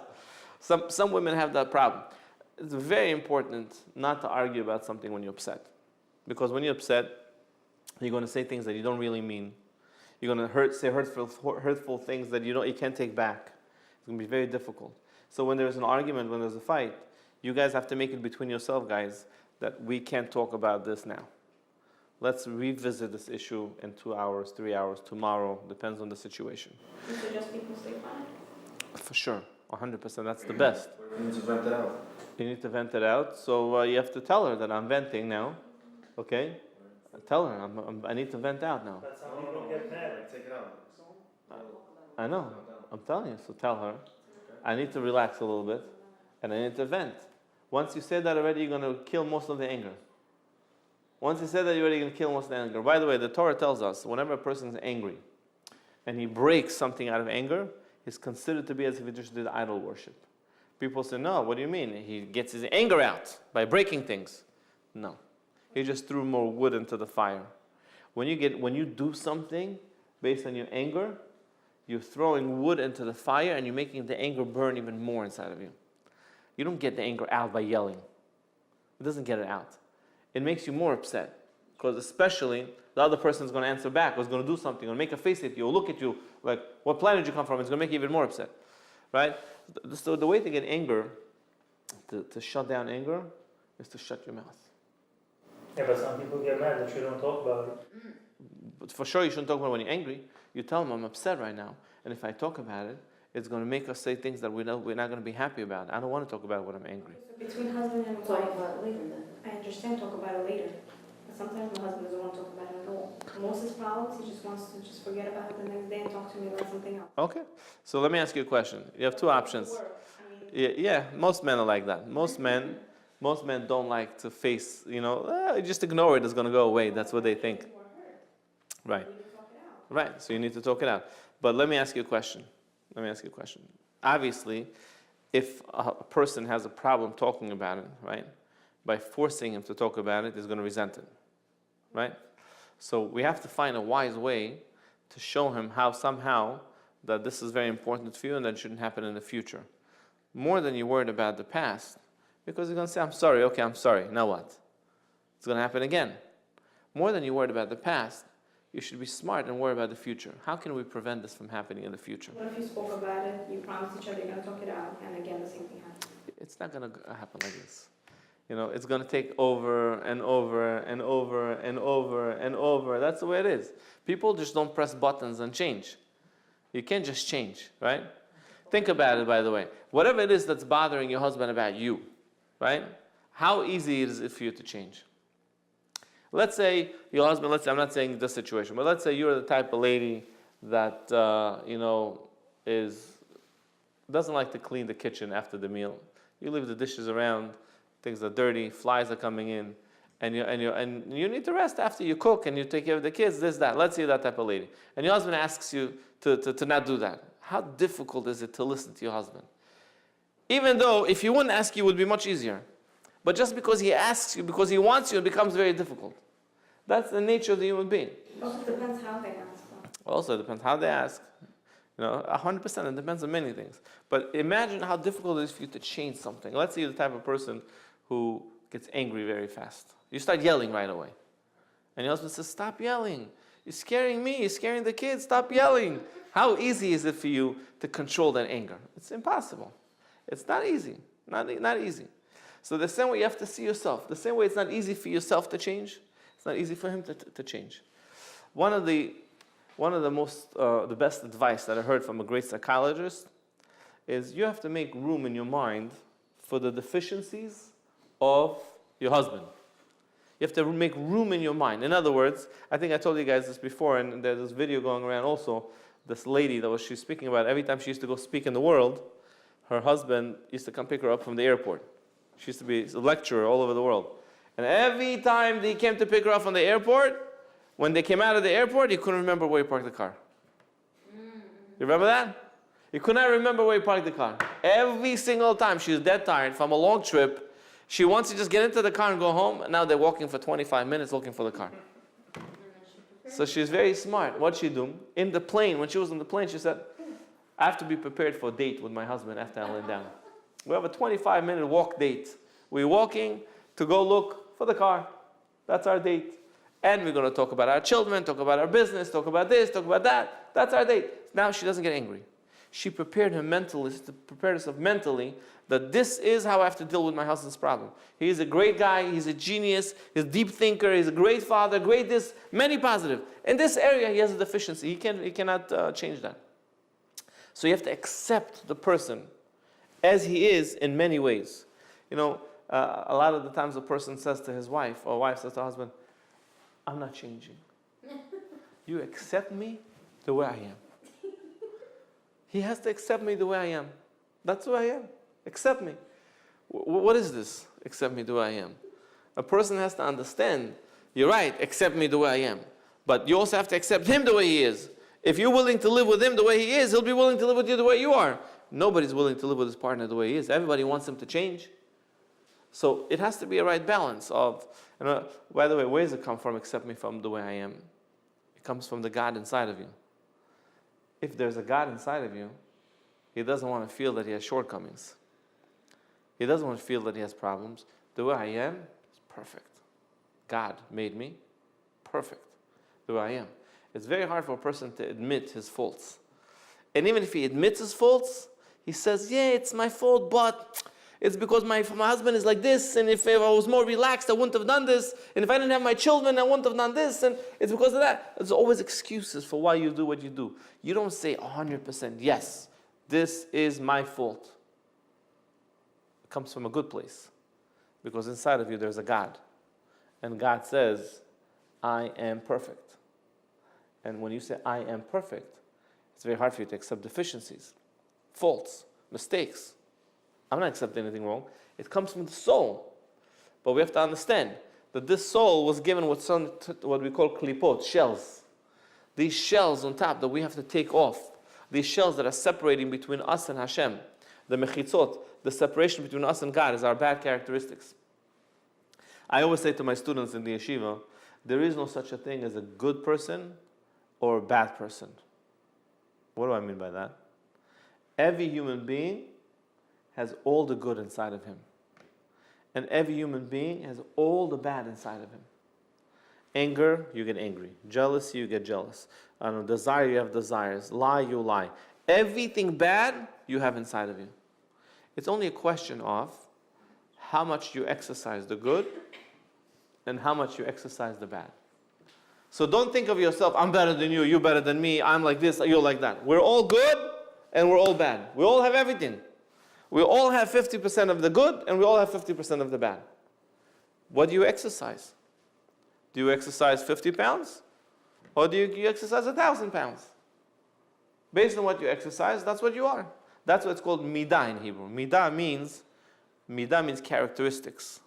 Some women have that problem. It's very important not to argue about something when you're upset. Because when you're upset, you're going to say things that you don't really mean. You're going to say hurtful things that you can't take back. It's going to be very difficult. So when there's an argument, when there's a fight, you guys have to make it between yourself, guys, that we can't talk about this now. Let's revisit this issue in 2 hours, 3 hours, tomorrow, depends on the situation. You suggest people stay quiet? For sure, 100%, that's the best. You need to vent it out. You need to vent it out, so you have to tell her that I'm venting now, okay? Tell her, I need to vent out now. That's how people get mad. Take it out. I know, I'm telling you, so tell her. I need to relax a little bit, and I need to vent. Once you say that already, you're going to kill most of the anger. Once you say that, you're already going to kill most of the anger. By the way, the Torah tells us, whenever a person is angry, and he breaks something out of anger, he's considered to be as if he just did idol worship. People say, no, what do you mean? He gets his anger out by breaking things. No. He just threw more wood into the fire. When you do something based on your anger, you're throwing wood into the fire and you're making the anger burn even more inside of you. You don't get the anger out by yelling. It doesn't get it out. It makes you more upset. Because especially the other person is going to answer back, or is going to do something, or make a face at you, or look at you like, what planet did you come from? It's going to make you even more upset. Right? So the way to get anger, to shut down anger, is to shut your mouth. Yeah, but some people get mad that you don't talk about it. But for sure you shouldn't talk about it when you're angry. You tell them, I'm upset right now. And if I talk about it, it's going to make us say things that we're not going to be happy about. I don't want to talk about it when I'm angry. So between husband and Talk wife, about it later then. I understand talk about it later. But sometimes my husband doesn't want to talk about it at all. Most of his problems, he just wants to just forget about it the next day and talk to me about something else. Okay. So let me ask you a question. You have two options. Yeah, most men are like that. Most men don't like to face, just ignore it, it's going to go away. That's what they think. Right. Right, so you need to talk it out. But let me ask you a question. Obviously, if a person has a problem talking about it, right, by forcing him to talk about it, he's going to resent it. Right? So we have to find a wise way to show him how somehow that this is very important for you and that it shouldn't happen in the future. More than you're worried about the past, because he's going to say, I'm sorry, okay, I'm sorry, now what? It's going to happen again. More than you're worried about the past, you should be smart and worry about the future. How can we prevent this from happening in the future? What if you spoke about it, you promised each other you're going to talk it out, and again the same thing happens? It's not going to happen like this. It's going to take over and over and over and over and over. That's the way it is. People just don't press buttons and change. You can't just change, right? Think about it, by the way. Whatever it is that's bothering your husband about you, right? How easy is it for you to change? Let's say your husband, I'm not saying this situation, but let's say you're the type of lady that, doesn't like to clean the kitchen after the meal. You leave the dishes around, things are dirty, flies are coming in, and you need to rest after you cook and you take care of the kids, this, that. Let's say you're that type of lady. And your husband asks you to not do that. How difficult is it to listen to your husband? Even though if he wouldn't ask you, it would be much easier. But just because he asks you, because he wants you, it becomes very difficult. That's the nature of the human being. Also depends how they ask. Also, it depends how they ask. 100%, it depends on many things. But imagine how difficult it is for you to change something. Let's say you're the type of person who gets angry very fast. You start yelling right away. And your husband says, stop yelling. You're scaring me, you're scaring the kids, stop yelling. How easy is it for you to control that anger? It's impossible. It's not easy, not easy. So the same way you have to see yourself, the same way it's not easy for yourself to change, it's not easy for him to change. One of the the best advice that I heard from a great psychologist is you have to make room in your mind for the deficiencies of your husband. You have to make room in your mind. In other words, I think I told you guys this before, and there's this video going around also, this lady that she's speaking about, every time she used to go speak in the world, her husband used to come pick her up from the airport. She used to be a lecturer all over the world. And every time they came to pick her up from the airport, when they came out of the airport, he couldn't remember where he parked the car. You remember that? He could not remember where he parked the car. Every single time she was dead tired from a long trip, she wants to just get into the car and go home, and now they're walking for 25 minutes looking for the car. So she's very smart. What'd she do? In the plane, when she was on the plane, she said, I have to be prepared for a date with my husband after I lay down. We have a 25-minute walk date. We're walking to go look for the car. That's our date. And we're going to talk about our children, talk about our business, talk about this, talk about that. That's our date. Now she doesn't get angry. She prepared herself mentally that this is how I have to deal with my husband's problem. He's a great guy, he's a genius, he's a deep thinker, he's a great father, great this, many positive. In this area, he has a deficiency. He cannot change that. So you have to accept the person as he is in many ways. A lot of the times a person says to his wife, or a wife says to her husband, I'm not changing. You accept me the way I am. He has to accept me the way I am. That's who I am. Accept me. What is this? Accept me the way I am. A person has to understand, you're right, accept me the way I am. But you also have to accept him the way he is. If you're willing to live with him the way he is, he'll be willing to live with you the way you are. Nobody's willing to live with his partner the way he is. Everybody wants him to change. So it has to be a right balance of, by the way, where does it come from, accept me from the way I am? It comes from the God inside of you. If there's a God inside of you, he doesn't want to feel that he has shortcomings. He doesn't want to feel that he has problems. The way I am is perfect. God made me perfect the way I am. It's very hard for a person to admit his faults. And even if he admits his faults, he says, yeah, it's my fault, but it's because my husband is like this, and if I was more relaxed, I wouldn't have done this, and if I didn't have my children, I wouldn't have done this, and it's because of that. There's always excuses for why you do what you do. You don't say 100%, yes, this is my fault. It comes from a good place, because inside of you there's a God, and God says, I am perfect. And when you say, I am perfect, it's very hard for you to accept deficiencies, faults, mistakes. I'm not accepting anything wrong. It comes from the soul. But we have to understand that this soul was given with what we call klipot, shells. These shells on top that we have to take off. These shells that are separating between us and Hashem. The mechitzot, the separation between us and God, is our bad characteristics. I always say to my students in the yeshiva, there is no such a thing as a good person or a bad person. What do I mean by that? Every human being has all the good inside of him. And every human being has all the bad inside of him. Anger, you get angry. Jealousy, you get jealous. Desire, you have desires. Lie, you lie. Everything bad, you have inside of you. It's only a question of how much you exercise the good and how much you exercise the bad. So don't think of yourself, I'm better than you, you're better than me, I'm like this, you're like that. We're all good and we're all bad. We all have everything. We all have 50% of the good and we all have 50% of the bad. What do you exercise? Do you exercise 50 pounds? Or do you exercise 1,000 pounds? Based on what you exercise, that's what you are. That's what's called midah in Hebrew. Midah means characteristics.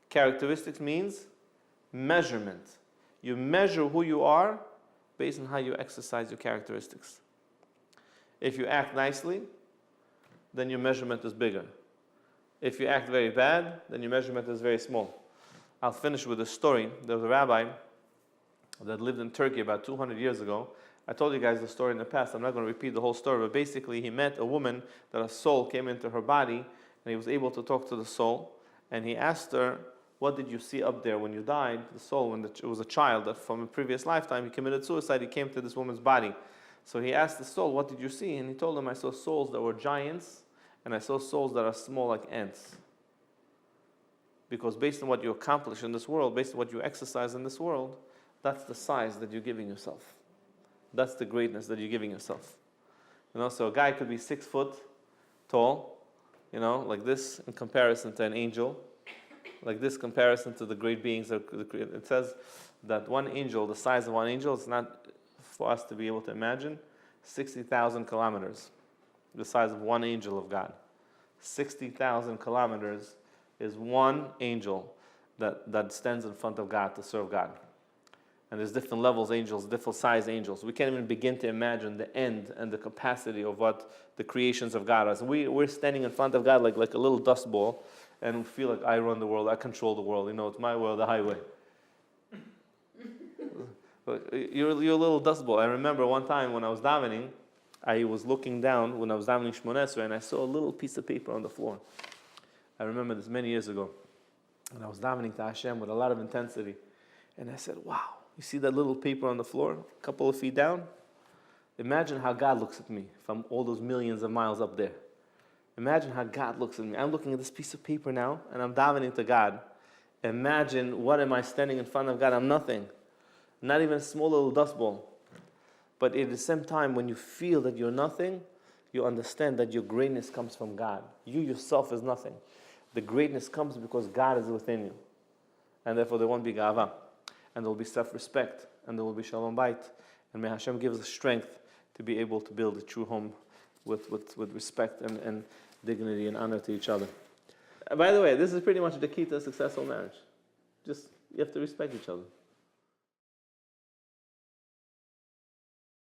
Characteristics means measurement. You measure who you are based on how you exercise your characteristics. If you act nicely, then your measurement is bigger. If you act very bad, then your measurement is very small. I'll finish with a story. There was a rabbi that lived in Turkey about 200 years ago. I told you guys the story in the past. I'm not going to repeat the whole story, but basically he met a woman that a soul came into her body, and he was able to talk to the soul. And he asked her, what did you see up there when you died? The soul, when it was a child that from a previous lifetime, he committed suicide, he came to this woman's body. So he asked the soul, what did you see? And he told him, I saw souls that were giants, and I saw souls that are small like ants. Because based on what you accomplish in this world, based on what you exercise in this world, that's the size that you're giving yourself. That's the greatness that you're giving yourself. So a guy could be 6 foot tall, like this in comparison to an angel, like this comparison to the great beings. It says that one angel, the size of one angel, is not for us to be able to imagine, 60,000 kilometers, the size of one angel of God. 60,000 kilometers is one angel that stands in front of God to serve God. And there's different levels angels, different size angels. We can't even begin to imagine the end and the capacity of what the creations of God are. So we're standing in front of God like a little dust ball, and we feel like I run the world, I control the world. It's my world, the highway. You're a little dust ball. I remember one time when I was davening, I was looking down when I was davening Shmoneh Esrei, and I saw a little piece of paper on the floor. I remember this many years ago. And I was davening to Hashem with a lot of intensity. And I said, wow, you see that little paper on the floor, a couple of feet down? Imagine how God looks at me from all those millions of miles up there. Imagine how God looks at me. I'm looking at this piece of paper now, and I'm davening to God. Imagine, what am I standing in front of God? I'm nothing. Not even a small little dust ball. But at the same time, when you feel that you're nothing, you understand that your greatness comes from God. You yourself is nothing. The greatness comes because God is within you. And therefore there won't be gava. And there will be self-respect. And there will be shalom bayit. And may Hashem give us strength to be able to build a true home with respect and dignity and honor to each other. By the way, this is pretty much the key to a successful marriage. Just, you have to respect each other.